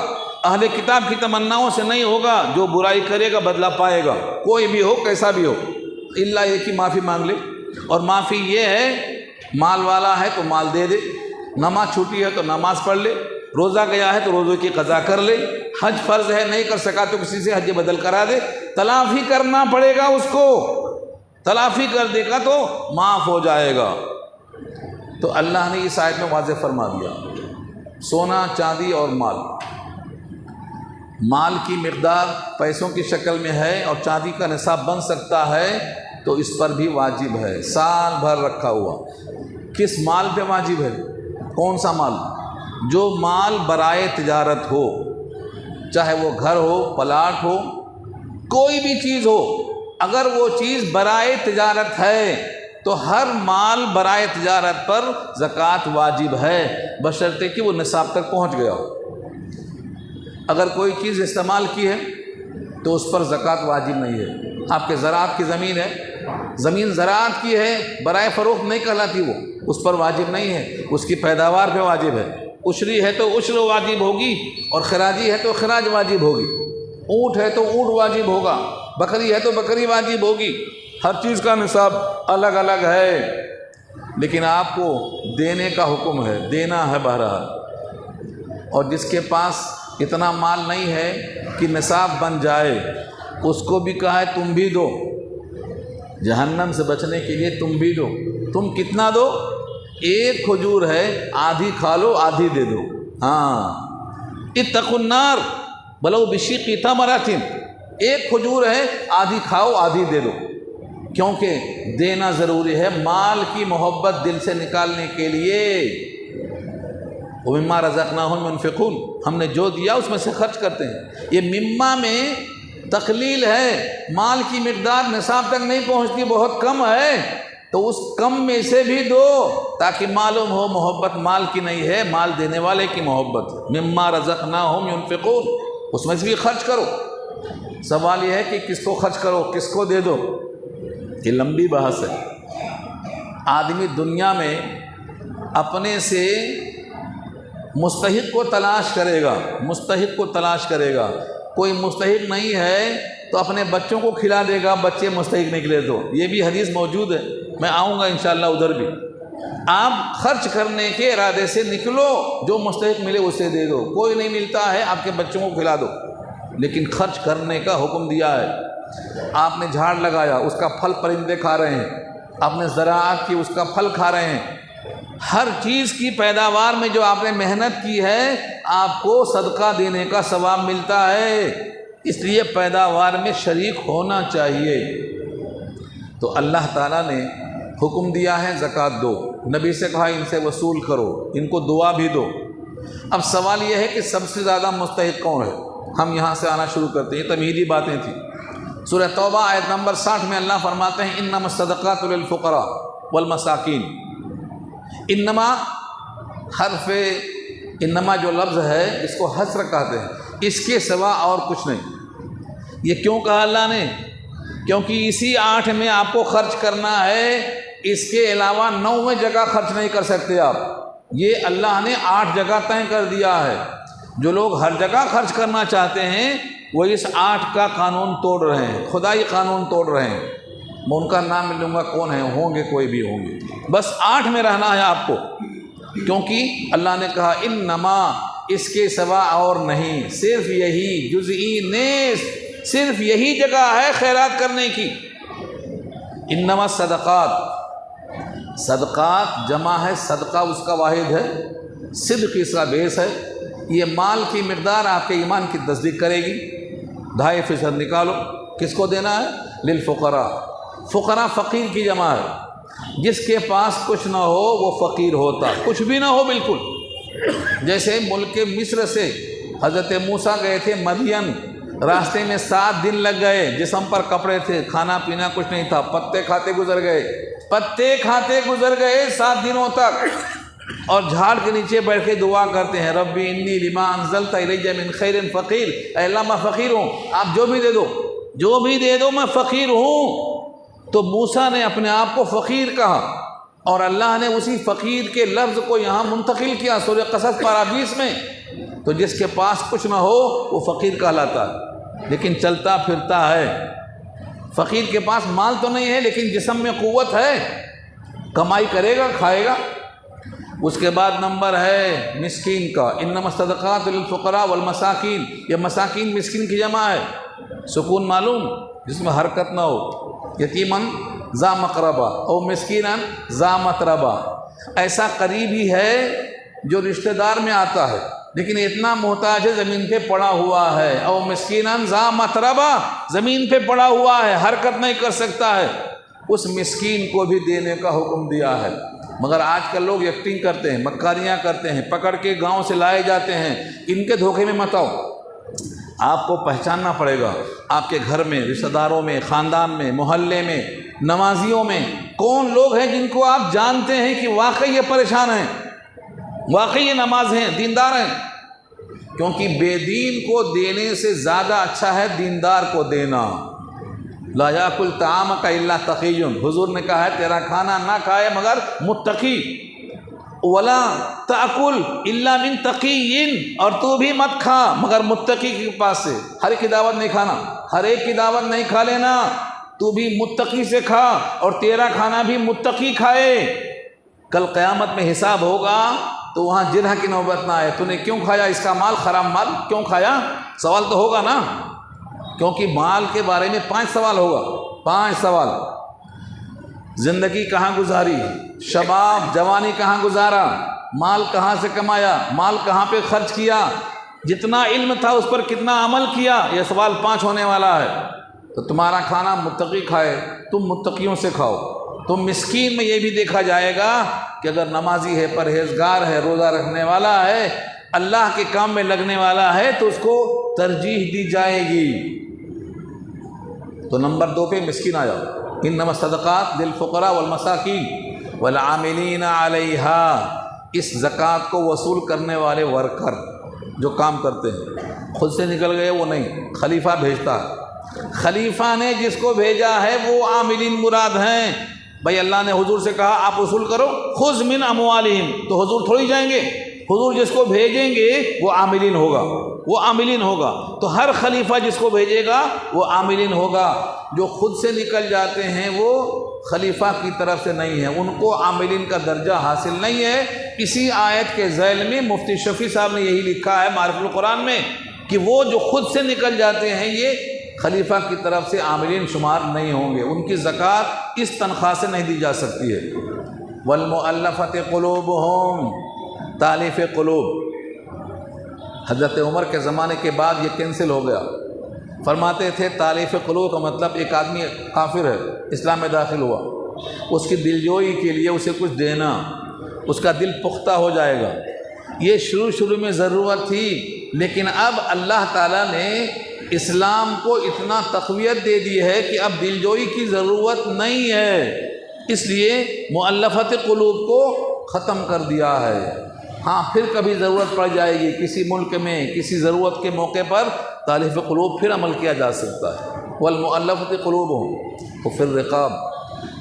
اہل کتاب کی تمناؤں سے نہیں ہوگا، جو برائی کرے گا بدلہ پائے گا، کوئی بھی ہو کیسا بھی ہو، اللہ یہ کہ معافی مانگ لے، اور معافی یہ ہے مال والا ہے تو مال دے دے، نماز چھوٹی ہے تو نماز پڑھ لے، روزہ گیا ہے تو روزے کی قضا کر لے، حج فرض ہے نہیں کر سکا تو کسی سے حج بدل کرا دے، تلافی کرنا پڑے گا اس کو، تلافی کر دے گا تو معاف ہو جائے گا۔ تو اللہ نے اس آیت میں واضح فرما دیا، سونا چاندی اور مال، مال کی مقدار پیسوں کی شکل میں ہے اور چاندی کا نصاب بن سکتا ہے تو اس پر بھی واجب ہے، سال بھر رکھا ہوا۔ کس مال پہ واجب ہے؟ کون سا مال؟ جو مال برائے تجارت ہو، چاہے وہ گھر ہو، پلاٹ ہو، کوئی بھی چیز ہو، اگر وہ چیز برائے تجارت ہے تو ہر مال برائے تجارت پر زکوٰۃ واجب ہے، بشرطے کہ وہ نصاب تک پہنچ گیا۔ اگر کوئی چیز استعمال کی ہے تو اس پر زکوٰۃ واجب نہیں ہے۔ آپ کے زراعت کی زمین ہے زمین زراعت کی ہے، برائے فروخت نہیں کہلاتی، وہ اس پر واجب نہیں ہے، اس کی پیداوار پہ واجب ہے۔ عشری ہے تو عشر واجب ہوگی، اور خراجی ہے تو خراج واجب ہوگی، اونٹ ہے تو اونٹ واجب ہوگا، بکری ہے تو بکری واجب ہوگی۔ ہر چیز کا نصاب الگ الگ ہے، لیکن آپ کو دینے کا حکم ہے، دینا ہے بہرحال۔ اور جس کے پاس اتنا مال نہیں ہے کہ نصاب بن جائے، اس کو بھی کہا ہے تم بھی دو، جہنم سے بچنے کے لیے تم بھی دو۔ تم کتنا دو؟ ایک کھجور ہے، آدھی کھا لو آدھی دے دو۔ ہاں، اتقوا النار ولو بشق تمرۃ، ایک کھجور ہے، آدھی کھاؤ آدھی دے دو، کیونکہ دینا ضروری ہے مال کی محبت دل سے نکالنے کے لیے۔ وَمِمَّا رَزَقْنَاهُمْ يُنْفِقُونَ، ہم نے جو دیا اس میں سے خرچ کرتے ہیں۔ یہ مما میں تقلیل ہے، مال کی مقدار نصاب تک نہیں پہنچتی، بہت کم ہے، تو اس کم میں سے بھی دو، تاکہ معلوم ہو محبت مال کی نہیں ہے، مال دینے والے کی محبت۔ مما رزقناہم ينفقون، اس میں سے بھی خرچ کرو۔ سوال یہ ہے کہ کس کو خرچ کرو، کس کو دے دو، یہ لمبی بحث ہے۔ آدمی دنیا میں اپنے سے مستحق کو تلاش کرے گا، مستحق کو تلاش کرے گا۔ کوئی مستحق نہیں ہے تو اپنے بچوں کو کھلا دے گا، بچے مستحق نکلے تو، یہ بھی حدیث موجود ہے، میں آؤں گا انشاءاللہ ادھر بھی۔ آپ خرچ کرنے کے ارادے سے نکلو، جو مستحق ملے اسے دے دو، کوئی نہیں ملتا ہے آپ کے بچوں کو کھلا دو، لیکن خرچ کرنے کا حکم دیا ہے۔ آپ نے جھاڑ لگایا، اس کا پھل پرندے کھا رہے ہیں، آپ نے زراعت کی، اس کا پھل کھا رہے ہیں۔ ہر چیز کی پیداوار میں جو آپ نے محنت کی ہے، آپ کو صدقہ دینے کا ثواب ملتا ہے، اس لیے پیداوار میں شریک ہونا چاہیے۔ تو اللہ تعالیٰ نے حکم دیا ہے زکوٰۃ دو، نبی سے کہا ان سے وصول کرو، ان کو دعا بھی دو۔ اب سوال یہ ہے کہ سب سے زیادہ مستحق کون ہے؟ ہم یہاں سے آنا شروع کرتے ہیں، یہ تمہیدی باتیں تھیں۔ سورہ توبہ آیت نمبر 60 میں اللہ فرماتے ہیں انما الصدقات للفقراء والمساکین۔ انما، حرف انما جو لفظ ہے اس کو حصر کہتے ہیں، اس کے سوا اور کچھ نہیں۔ یہ کیوں کہا اللہ نے؟ کیونکہ اسی 8 میں آپ کو خرچ کرنا ہے، اس کے علاوہ 9ویں جگہ خرچ نہیں کر سکتے آپ۔ یہ اللہ نے 8 جگہ طے کر دیا ہے۔ جو لوگ ہر جگہ خرچ کرنا چاہتے ہیں وہ اس 8 کا قانون توڑ رہے ہیں، خدائی قانون توڑ رہے ہیں۔ میں ان کا نام مل لوں گا، کون ہے ہوں گے، کوئی بھی ہوں گے، بس 8 میں رہنا ہے آپ کو، کیونکہ اللہ نے کہا انما، اس کے سوا اور نہیں، صرف یہی جزئی نیز، صرف یہی جگہ ہے خیرات کرنے کی۔ انما صدقات، صدقات جمع ہے، صدقہ اس کا واحد ہے، صدق اس کا بیس ہے۔ یہ مال کی مقدار آپ کے ایمان کی تصدیق کرے گی۔ 2.5% نکالو، کس کو دینا ہے؟ للفقراء، فقراء فقیر کی جمع ہے، جس کے پاس کچھ نہ ہو وہ فقیر ہوتا، کچھ بھی نہ ہو بالکل۔ جیسے ملک مصر سے حضرت موسیٰ گئے تھے مدین، راستے میں 7 دن لگ گئے، جسم پر کپڑے تھے، کھانا پینا کچھ نہیں تھا، پتے کھاتے گزر گئے، پتے کھاتے گزر گئے 7 دنوں تک، اور جھاڑ کے نیچے بیٹھ کے دعا کرتے ہیں ربی انی لما انزلت الی من خیر فقیر، اے اللہ میں فقیر ہوں، آپ جو بھی دے دو، جو بھی دے دو میں فقیر ہوں۔ تو موسیٰ نے اپنے آپ کو فقیر کہا، اور اللہ نے اسی فقیر کے لفظ کو یہاں منتقل کیا سورہ قصص پارہ 20 میں۔ تو جس کے پاس کچھ نہ ہو وہ فقیر کہلاتا ہے، لیکن چلتا پھرتا ہے۔ فقیر کے پاس مال تو نہیں ہے لیکن جسم میں قوت ہے، کمائی کرے گا، کھائے گا۔ اس کے بعد نمبر ہے مسکین کا، انما الصدقات للفقراء والمساکین، یہ مساکین مسکین کی جمع ہے، سکون معلوم، جس میں حرکت نہ ہو۔ یتیماً ذا مقربہ او مسکیناً ذا متربہ، ایسا قریبی ہے جو رشتہ دار میں آتا ہے لیکن اتنا محتاج ہے زمین پہ پڑا ہوا ہے، او مسکیناً ذا متربہ، زمین پہ پڑا ہوا ہے، حرکت نہیں کر سکتا ہے، اس مسکین کو بھی دینے کا حکم دیا ہے۔ مگر آج کل لوگ ایکٹنگ کرتے ہیں، مکاریاں کرتے ہیں، پکڑ کے گاؤں سے لائے جاتے ہیں، ان کے دھوکے میں مت آؤ۔ آپ کو پہچاننا پڑے گا، آپ کے گھر میں، رشتہ داروں میں، خاندان میں، محلے میں، نمازیوں میں کون لوگ ہیں جن کو آپ جانتے ہیں کہ واقعی یہ پریشان ہیں، واقعی یہ نماز ہیں، دیندار ہیں۔ کیونکہ بے دین کو دینے سے زیادہ اچھا ہے دیندار کو دینا۔ لا یاکل طعامک الا تقی، حضور نے کہا ہے تیرا کھانا نہ کھائے مگر متقی، ولا تاکل الا من تقی، اور تو بھی مت کھا مگر متقی کے پاس سے۔ ہر ایک کی دعوت نہیں کھانا، ہر ایک کی دعوت نہیں کھا لینا، تو بھی متقی سے کھا اور تیرا کھانا بھی متقی کھائے۔ کل قیامت میں حساب ہوگا تو وہاں جرح کی نوبت نہ آئے، تو نے کیوں کھایا اس کا مال، حرام مال کیوں کھایا، سوال تو ہوگا نا، کیونکہ مال کے بارے میں 5 سوال ہوگا، 5 سوال۔ زندگی کہاں گزاری، شباب جوانی کہاں گزارا، مال کہاں سے کمایا، مال کہاں پہ خرچ کیا، جتنا علم تھا اس پر کتنا عمل کیا، یہ سوال 5 ہونے والا ہے۔ تو تمہارا کھانا متقی کھائے، تم متقیوں سے کھاؤ۔ تو مسکین میں یہ بھی دیکھا جائے گا کہ اگر نمازی ہے، پرہیزگار ہے، روزہ رکھنے والا ہے، اللہ کے کام میں لگنے والا ہے تو اس کو ترجیح دی جائے گی۔ تو نمبر 2 پہ مسکین آ جاؤ۔ انما الصدقات للفقراء والمساکین والعاملین علیہا، اس زکوٰۃ کو وصول کرنے والے ورکر جو کام کرتے ہیں، خود سے نکل گئے وہ نہیں، خلیفہ بھیجتا ہے، خلیفہ نے جس کو بھیجا ہے وہ عاملین مراد ہیں۔ بھائی اللہ نے حضور سے کہا آپ وصول کرو، خذ من اموالہم، تو حضور تھوڑی جائیں گے، حضور جس کو بھیجیں گے وہ عاملین ہوگا، وہ عاملین ہوگا۔ تو ہر خلیفہ جس کو بھیجے گا وہ عاملین ہوگا۔ جو خود سے نکل جاتے ہیں وہ خلیفہ کی طرف سے نہیں ہے، ان کو عاملین کا درجہ حاصل نہیں ہے۔ اسی آیت کے ذیل میں مفتی شفیع صاحب نے یہی لکھا ہے معرفت القرآن میں کہ وہ جو خود سے نکل جاتے ہیں یہ خلیفہ کی طرف سے عاملین شمار نہیں ہوں گے، ان کی زکوٰۃ اس تنخواہ سے نہیں دی جا سکتی ہے۔ والمؤلفۃ قلوبہم، تالیف قلوب، حضرت عمر کے زمانے کے بعد یہ کینسل ہو گیا۔ فرماتے تھے تالیف قلوب کا مطلب ایک آدمی کافر ہے، اسلام میں داخل ہوا، اس کی دلجوئی کے لیے اسے کچھ دینا، اس کا دل پختہ ہو جائے گا۔ یہ شروع میں ضرورت تھی، لیکن اب اللہ تعالیٰ نے اسلام کو اتنا تقویت دے دی ہے کہ اب دلجوئی کی ضرورت نہیں ہے، اس لیے مؤلفت قلوب کو ختم کر دیا ہے۔ ہاں پھر کبھی ضرورت پڑ جائے گی، کسی ملک میں کسی ضرورت کے موقع پر تالیف قلوب پھر عمل کیا جا سکتا ہے۔ والمؤلفۃ قلوبہم وفی الرقاب،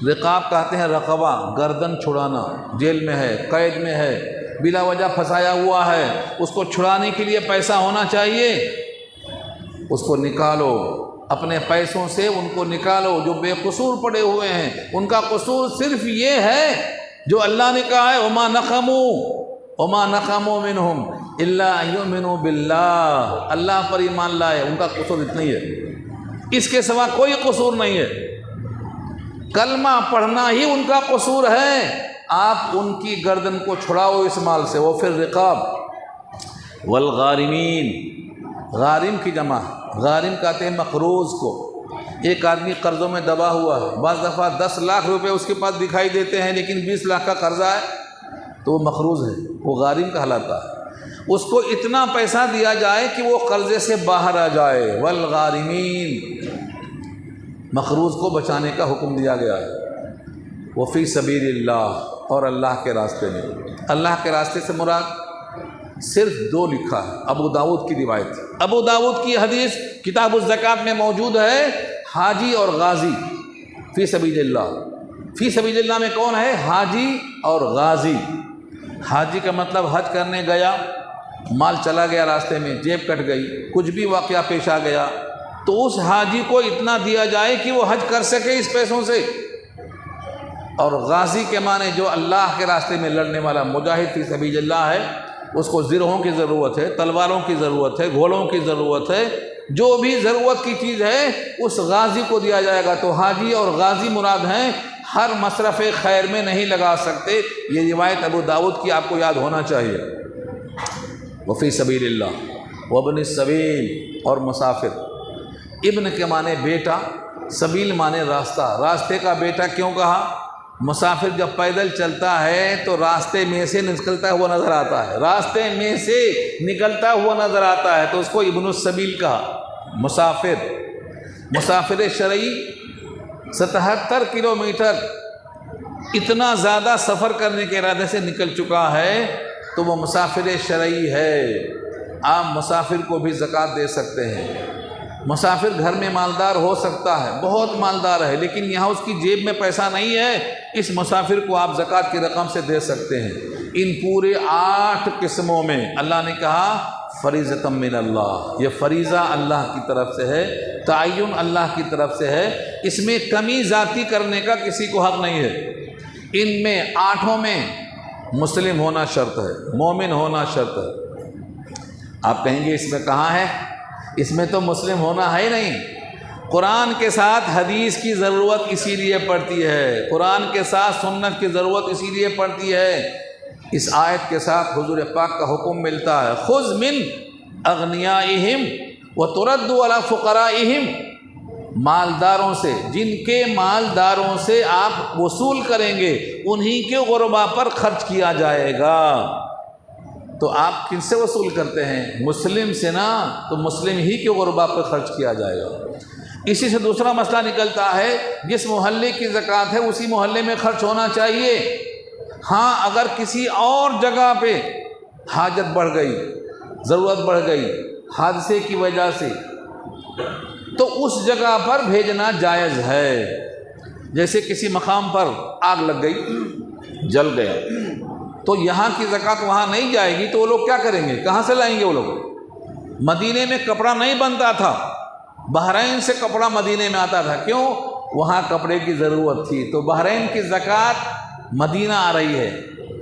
رقاب کہتے ہیں رقبہ، گردن چھڑانا، جیل میں ہے، قید میں ہے، بلا وجہ پھنسایا ہوا ہے، اس کو چھڑانے کے لیے پیسہ ہونا چاہیے، اس کو نکالو، اپنے پیسوں سے ان کو نکالو۔ جو بے قصور پڑے ہوئے ہیں ان کا قصور صرف یہ ہے جو اللہ نے کہا ہے وما نقموا منہم الا ان یؤمنوا باللہ، اللہ پر ایمان لائے، ان کا قصور اتنا ہی ہے، اس کے سوا کوئی قصور نہیں ہے۔ کلمہ پڑھنا ہی ان کا قصور ہے، آپ ان کی گردن کو چھڑاؤ اس مال سے۔ وفی الرقاب والغارمین، غارم کی جمع، غارم کہتے ہیں مقروض کو۔ ایک آدمی قرضوں میں دبا ہوا ہے، بعض دفعہ 10 لاکھ روپے اس کے پاس دکھائی دیتے ہیں لیکن 20 لاکھ کا قرضہ ہے تو وہ مقروض ہے، وہ غارم کہلاتا ہے۔ اس کو اتنا پیسہ دیا جائے کہ وہ قرضے سے باہر آ جائے۔ والغارمین، مقروض کو بچانے کا حکم دیا گیا ہے۔ وفی سبیل اللہ، اور اللہ کے راستے میں۔ اللہ کے راستے سے مراد صرف 2 لکھا ہے، ابو داؤد کی روایت، ابو داؤد کی حدیث کتاب الزکوٰۃ میں موجود ہے، حاجی اور غازی فی سبیل اللہ۔ فی سبیل اللہ میں کون ہے؟ حاجی اور غازی۔ حاجی کا مطلب حج کرنے گیا، مال چلا گیا راستے میں، جیب کٹ گئی، کچھ بھی واقعہ پیش آ گیا تو اس حاجی کو اتنا دیا جائے کہ وہ حج کر سکے اس پیسوں سے۔ اور غازی کے معنی جو اللہ کے راستے میں لڑنے والا مجاہد فی سبیل اللہ ہے، اس کو زرہوں کی ضرورت ہے، تلواروں کی ضرورت ہے، گھوڑوں کی ضرورت ہے، جو بھی ضرورت کی چیز ہے اس غازی کو دیا جائے گا۔ تو حاجی اور غازی مراد ہیں، ہر مصرف خیر میں نہیں لگا سکتے۔ یہ روایت ابو داؤد کی آپ کو یاد ہونا چاہیے۔ وفی سبیل اللہ وابن السبیل، اور مسافر، ابن کے معنی بیٹا، سبیل معنی راستہ، راستے کا بیٹا کیوں کہا؟ مسافر جب پیدل چلتا ہے تو راستے میں سے نکلتا ہوا نظر آتا ہے، راستے میں سے نکلتا ہوا نظر آتا ہے تو اس کو ابن السبیل کہا۔ مسافر شرعی 77 کلومیٹر اتنا زیادہ سفر کرنے کے ارادے سے نکل چکا ہے تو وہ مسافر شرعی ہے۔ آپ مسافر کو بھی زکوٰۃ دے سکتے ہیں، مسافر گھر میں مالدار ہو سکتا ہے، بہت مالدار ہے، لیکن یہاں اس کی جیب میں پیسہ نہیں ہے، اس مسافر کو آپ زکوٰۃ کی رقم سے دے سکتے ہیں۔ ان پورے 8 قسموں میں اللہ نے کہا فریضۃ من اللہ، یہ فریضہ اللہ کی طرف سے ہے، تعین اللہ کی طرف سے ہے، اس میں کمی ذاتی کرنے کا کسی کو حق نہیں ہے۔ ان میں 8 میں مسلم ہونا شرط ہے، مومن ہونا شرط ہے۔ آپ کہیں گے اس میں کہاں ہے؟ اس میں تو مسلم ہونا ہے ہی نہیں۔ قرآن کے ساتھ حدیث کی ضرورت اسی لیے پڑتی ہے، قرآن کے ساتھ سنت کی ضرورت اسی لیے پڑتی ہے۔ اس آیت کے ساتھ حضور پاک کا حکم ملتا ہے، خذ من اغنیائہم وترد علی فقرائہم، مالداروں سے، جن کے مالداروں سے آپ وصول کریں گے انہی کے غربا پر خرچ کیا جائے گا۔ تو آپ کن سے وصول کرتے ہیں؟ مسلم سے نا، تو مسلم ہی کے غربا پر خرچ کیا جائے گا۔ اسی سے دوسرا مسئلہ نکلتا ہے، جس محلے کی زکوٰۃ ہے اسی محلے میں خرچ ہونا چاہیے۔ ہاں اگر کسی اور جگہ پہ حاجت بڑھ گئی، ضرورت بڑھ گئی حادثے کی وجہ سے، تو اس جگہ پر بھیجنا جائز ہے۔ جیسے کسی مقام پر آگ لگ گئی، جل گیا، تو یہاں کی زکوٰۃ وہاں نہیں جائے گی، تو وہ لوگ کیا کریں گے؟ کہاں سے لائیں گے وہ لوگ؟ مدینے میں کپڑا نہیں بنتا تھا، بحرین سے کپڑا مدینے میں آتا تھا، کیوں؟ وہاں کپڑے کی ضرورت تھی، تو بحرین کی زکوٰۃ مدینہ آ رہی ہے،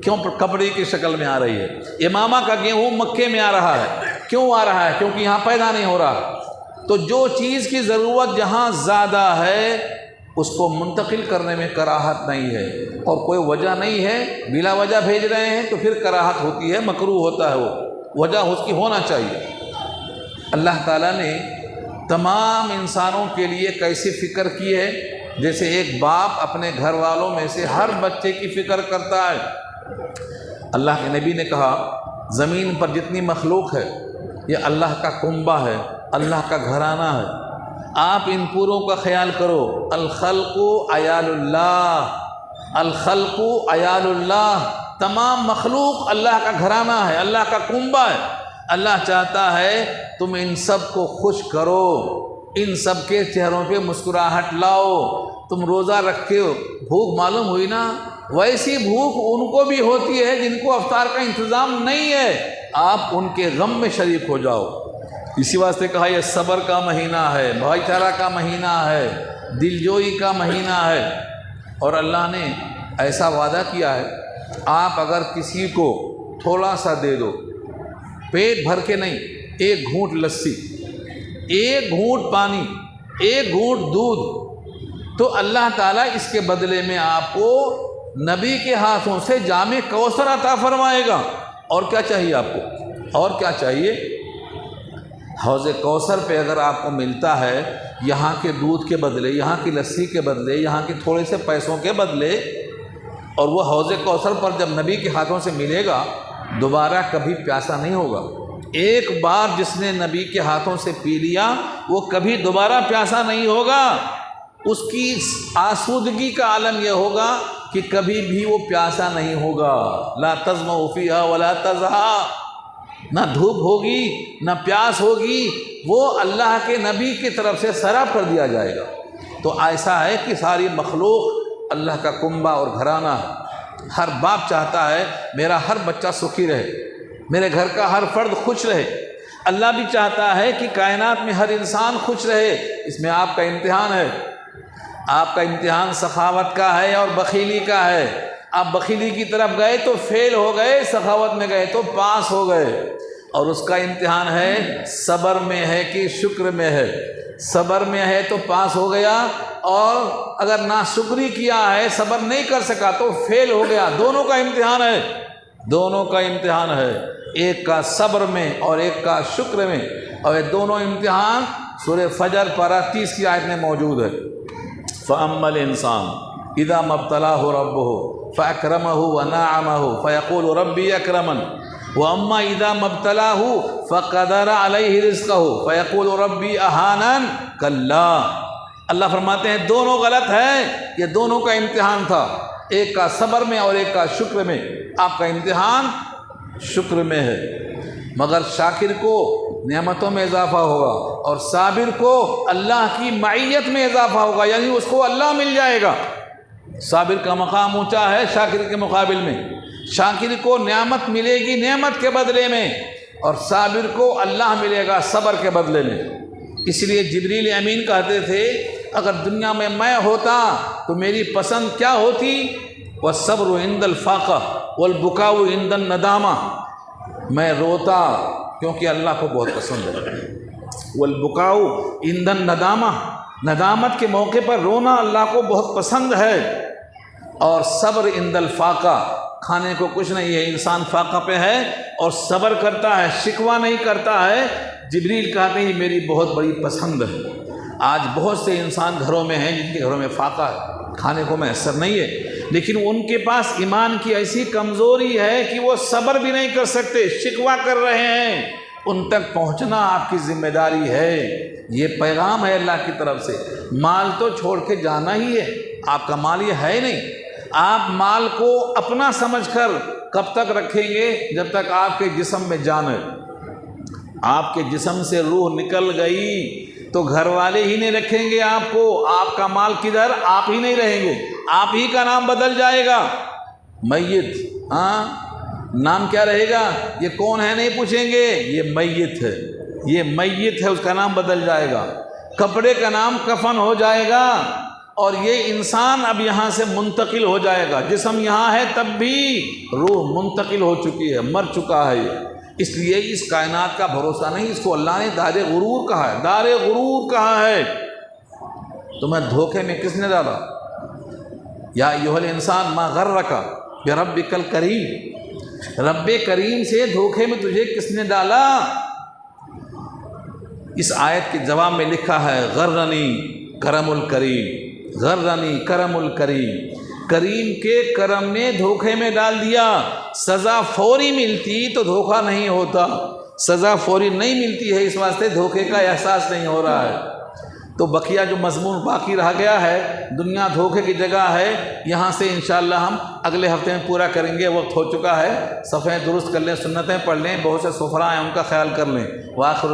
کیوں؟ کپڑے کی شکل میں آ رہی ہے۔ امامہ کا گیہوں مکے میں آ رہا ہے، کیوں آ رہا ہے؟ کیونکہ یہاں پیدا نہیں ہو رہا۔ تو جو چیز کی ضرورت جہاں زیادہ ہے اس کو منتقل کرنے میں کراہت نہیں ہے، اور کوئی وجہ نہیں ہے، بلا وجہ بھیج رہے ہیں تو پھر کراہت ہوتی ہے، مکروہ ہوتا ہے، وہ وجہ اس کی ہونا چاہیے۔ اللہ تعالیٰ نے تمام انسانوں کے لیے کیسی فکر کی ہے؟ جیسے ایک باپ اپنے گھر والوں میں سے ہر بچے کی فکر کرتا ہے۔ اللہ کے نبی نے کہا زمین پر جتنی مخلوق ہے یہ اللہ کا کنبہ ہے، اللہ کا گھرانہ ہے، آپ ان پوروں کا خیال کرو۔ الخلق عیال اللہ، الخلق عیال اللہ، تمام مخلوق اللہ کا گھرانہ ہے، اللہ کا کنبہ ہے۔ اللہ چاہتا ہے تم ان سب کو خوش کرو، ان سب کے چہروں پہ مسکراہٹ لاؤ۔ تم روزہ رکھتے ہو، بھوک معلوم ہوئی نا، ویسی بھوک ان کو بھی ہوتی ہے جن کو افطار کا انتظام نہیں ہے، آپ ان کے غم میں شریک ہو جاؤ۔ اسی واسطے کہا یہ صبر کا مہینہ ہے، بھائی چارہ کا مہینہ ہے، دلجوئی کا مہینہ ہے۔ اور اللہ نے ایسا وعدہ کیا ہے، آپ اگر کسی کو تھوڑا سا دے دو، پیٹ بھر کے نہیں، ایک گھونٹ لسی، ایک گھونٹ پانی، ایک گھونٹ دودھ، تو اللہ تعالیٰ اس کے بدلے میں آپ کو نبی کے ہاتھوں سے جام کوثر عطا فرمائے گا۔ اور کیا چاہیے آپ کو؟ اور کیا چاہیے؟ حوض کوثر پہ اگر آپ کو ملتا ہے یہاں کے دودھ کے بدلے، یہاں کی لسی کے بدلے، یہاں کے تھوڑے سے پیسوں کے بدلے، اور وہ حوض کوثر پر جب نبی کے ہاتھوں سے ملے گا دوبارہ کبھی پیاسا نہیں ہوگا۔ ایک بار جس نے نبی کے ہاتھوں سے پی لیا وہ کبھی دوبارہ پیاسا نہیں ہوگا، اس کی آسودگی کا عالم یہ ہوگا کہ کبھی بھی وہ پیاسا نہیں ہوگا۔ لا تظمأ فیہا ولا تضحیٰ، نہ دھوپ ہوگی نہ پیاس ہوگی، وہ اللہ کے نبی کی طرف سے سراب کر دیا جائے گا۔ تو ایسا ہے کہ ساری مخلوق اللہ کا کنبہ اور گھرانہ ہے۔ ہر باپ چاہتا ہے میرا ہر بچہ سکھی رہے، میرے گھر کا ہر فرد خوش رہے۔ اللہ بھی چاہتا ہے کہ کائنات میں ہر انسان خوش رہے۔ اس میں آپ کا امتحان ہے، آپ کا امتحان سخاوت کا ہے اور بخیلی کا ہے۔ آپ بخیلی کی طرف گئے تو فیل ہو گئے، سخاوت میں گئے تو پاس ہو گئے۔ اور اس کا امتحان ہے صبر میں ہے کہ شکر میں ہے۔ صبر میں ہے تو پاس ہو گیا، اور اگر ناشکری کیا ہے، صبر نہیں کر سکا تو فیل ہو گیا۔ دونوں کا امتحان ہے، دونوں کا امتحان ہے، ایک کا صبر میں اور ایک کا شکر میں۔ اور یہ دونوں امتحان سورہ فجر پارہ 30 کی آیت میں موجود ہے۔ فَأَمَّا الْإِنسَانُ إِذَا مَا ابْتَلَاهُ رَبُّهُ فَأَكْرَمَهُ وَنَعَمَهُ فَيَقُولُ رَبِّي أَكْرَمَنِ وَأَمَّا إِذَا مَا ابْتَلَاهُ فَقَدَرَ عَلَيْهِ رِزْقَهُ فَيَقُولُ رَبِّي أَهَانَنِ كَلَّا۔ اللہ فرماتے ہیں دونوں غلط ہیں، یہ دونوں کا امتحان تھا، ایک کا صبر میں اور ایک کا شکر میں۔ آپ کا امتحان شکر میں ہے، مگر شاکر کو نعمتوں میں اضافہ ہوگا، اور صابر کو اللہ کی معیت میں اضافہ ہوگا، یعنی اس کو اللہ مل جائے گا۔ صابر کا مقام اونچا ہے شاکر کے مقابل میں، شاکر کو نعمت ملے گی نعمت کے بدلے میں، اور صابر کو اللہ ملے گا صبر کے بدلے میں۔ اس لیے جبریل امین کہتے تھے اگر دنیا میں ہوتا تو میری پسند کیا ہوتی؟ والصبر عند الفاقہ والبکاء عند الندامہ، میں روتا کیونکہ اللہ کو بہت پسند ہے، والبکاء عند الندامہ، ندامت کے موقع پر رونا اللہ کو بہت پسند ہے، اور صبر عند الفاقہ، کھانے کو کچھ نہیں ہے انسان فاقہ پہ ہے اور صبر کرتا ہے، شکوہ نہیں کرتا ہے، جبریل کہتے ہیں میری بہت بڑی پسند ہے۔ آج بہت سے انسان گھروں میں ہیں جن کے گھروں میں فاقہ ہے، کھانے کو میسر نہیں ہے، لیکن ان کے پاس ایمان کی ایسی کمزوری ہے کہ وہ صبر بھی نہیں کر سکتے، شکوہ کر رہے ہیں۔ ان تک پہنچنا آپ کی ذمہ داری ہے، یہ پیغام ہے اللہ کی طرف سے۔ مال تو چھوڑ کے جانا ہی ہے، آپ کا مال یہ ہے نہیں، آپ مال کو اپنا سمجھ کر کب تک رکھیں گے؟ جب تک آپ کے جسم میں جان ہے۔ آپ کے جسم سے روح نکل گئی تو گھر والے ہی نہیں رکھیں گے آپ کو، آپ کا مال کدھر؟ آپ ہی نہیں رہیں گے، آپ ہی کا نام بدل جائے گا، میت۔ نام کیا رہے گا؟ یہ کون ہے نہیں پوچھیں گے، یہ میت ہے، یہ میت ہے، اس کا نام بدل جائے گا، کپڑے کا نام کفن ہو جائے گا، اور یہ انسان اب یہاں سے منتقل ہو جائے گا۔ جسم یہاں ہے تب بھی روح منتقل ہو چکی ہے، مر چکا ہے یہ۔ اس لیے اس کائنات کا بھروسہ نہیں، اس کو اللہ نے دار غرور کہا ہے، دار غرور کہا ہے۔ تمہیں دھوکے میں کس نے ڈالا؟ یا ایھا الانسان ما غرک بربک الکریم، رب کریم سے دھوکے میں تجھے کس نے ڈالا؟ اس آیت کے جواب میں لکھا ہے غرنی کرم الکریم، غرنی کرم الکریم، کریم کے کرم نے دھوکے میں ڈال دیا۔ سزا فوری ملتی تو دھوکہ نہیں ہوتا، سزا فوری نہیں ملتی ہے، اس واسطے دھوکے کا احساس نہیں ہو رہا ہے۔ تو بقیہ جو مضمون باقی رہ گیا ہے، دنیا دھوکے کی جگہ ہے، یہاں سے انشاءاللہ ہم اگلے ہفتے میں پورا کریں گے، وقت ہو چکا ہے۔ صفحے درست کر لیں، سنتیں پڑھ لیں، بہت سے سفراء ہیں ان کا خیال کر لیں۔ وآخر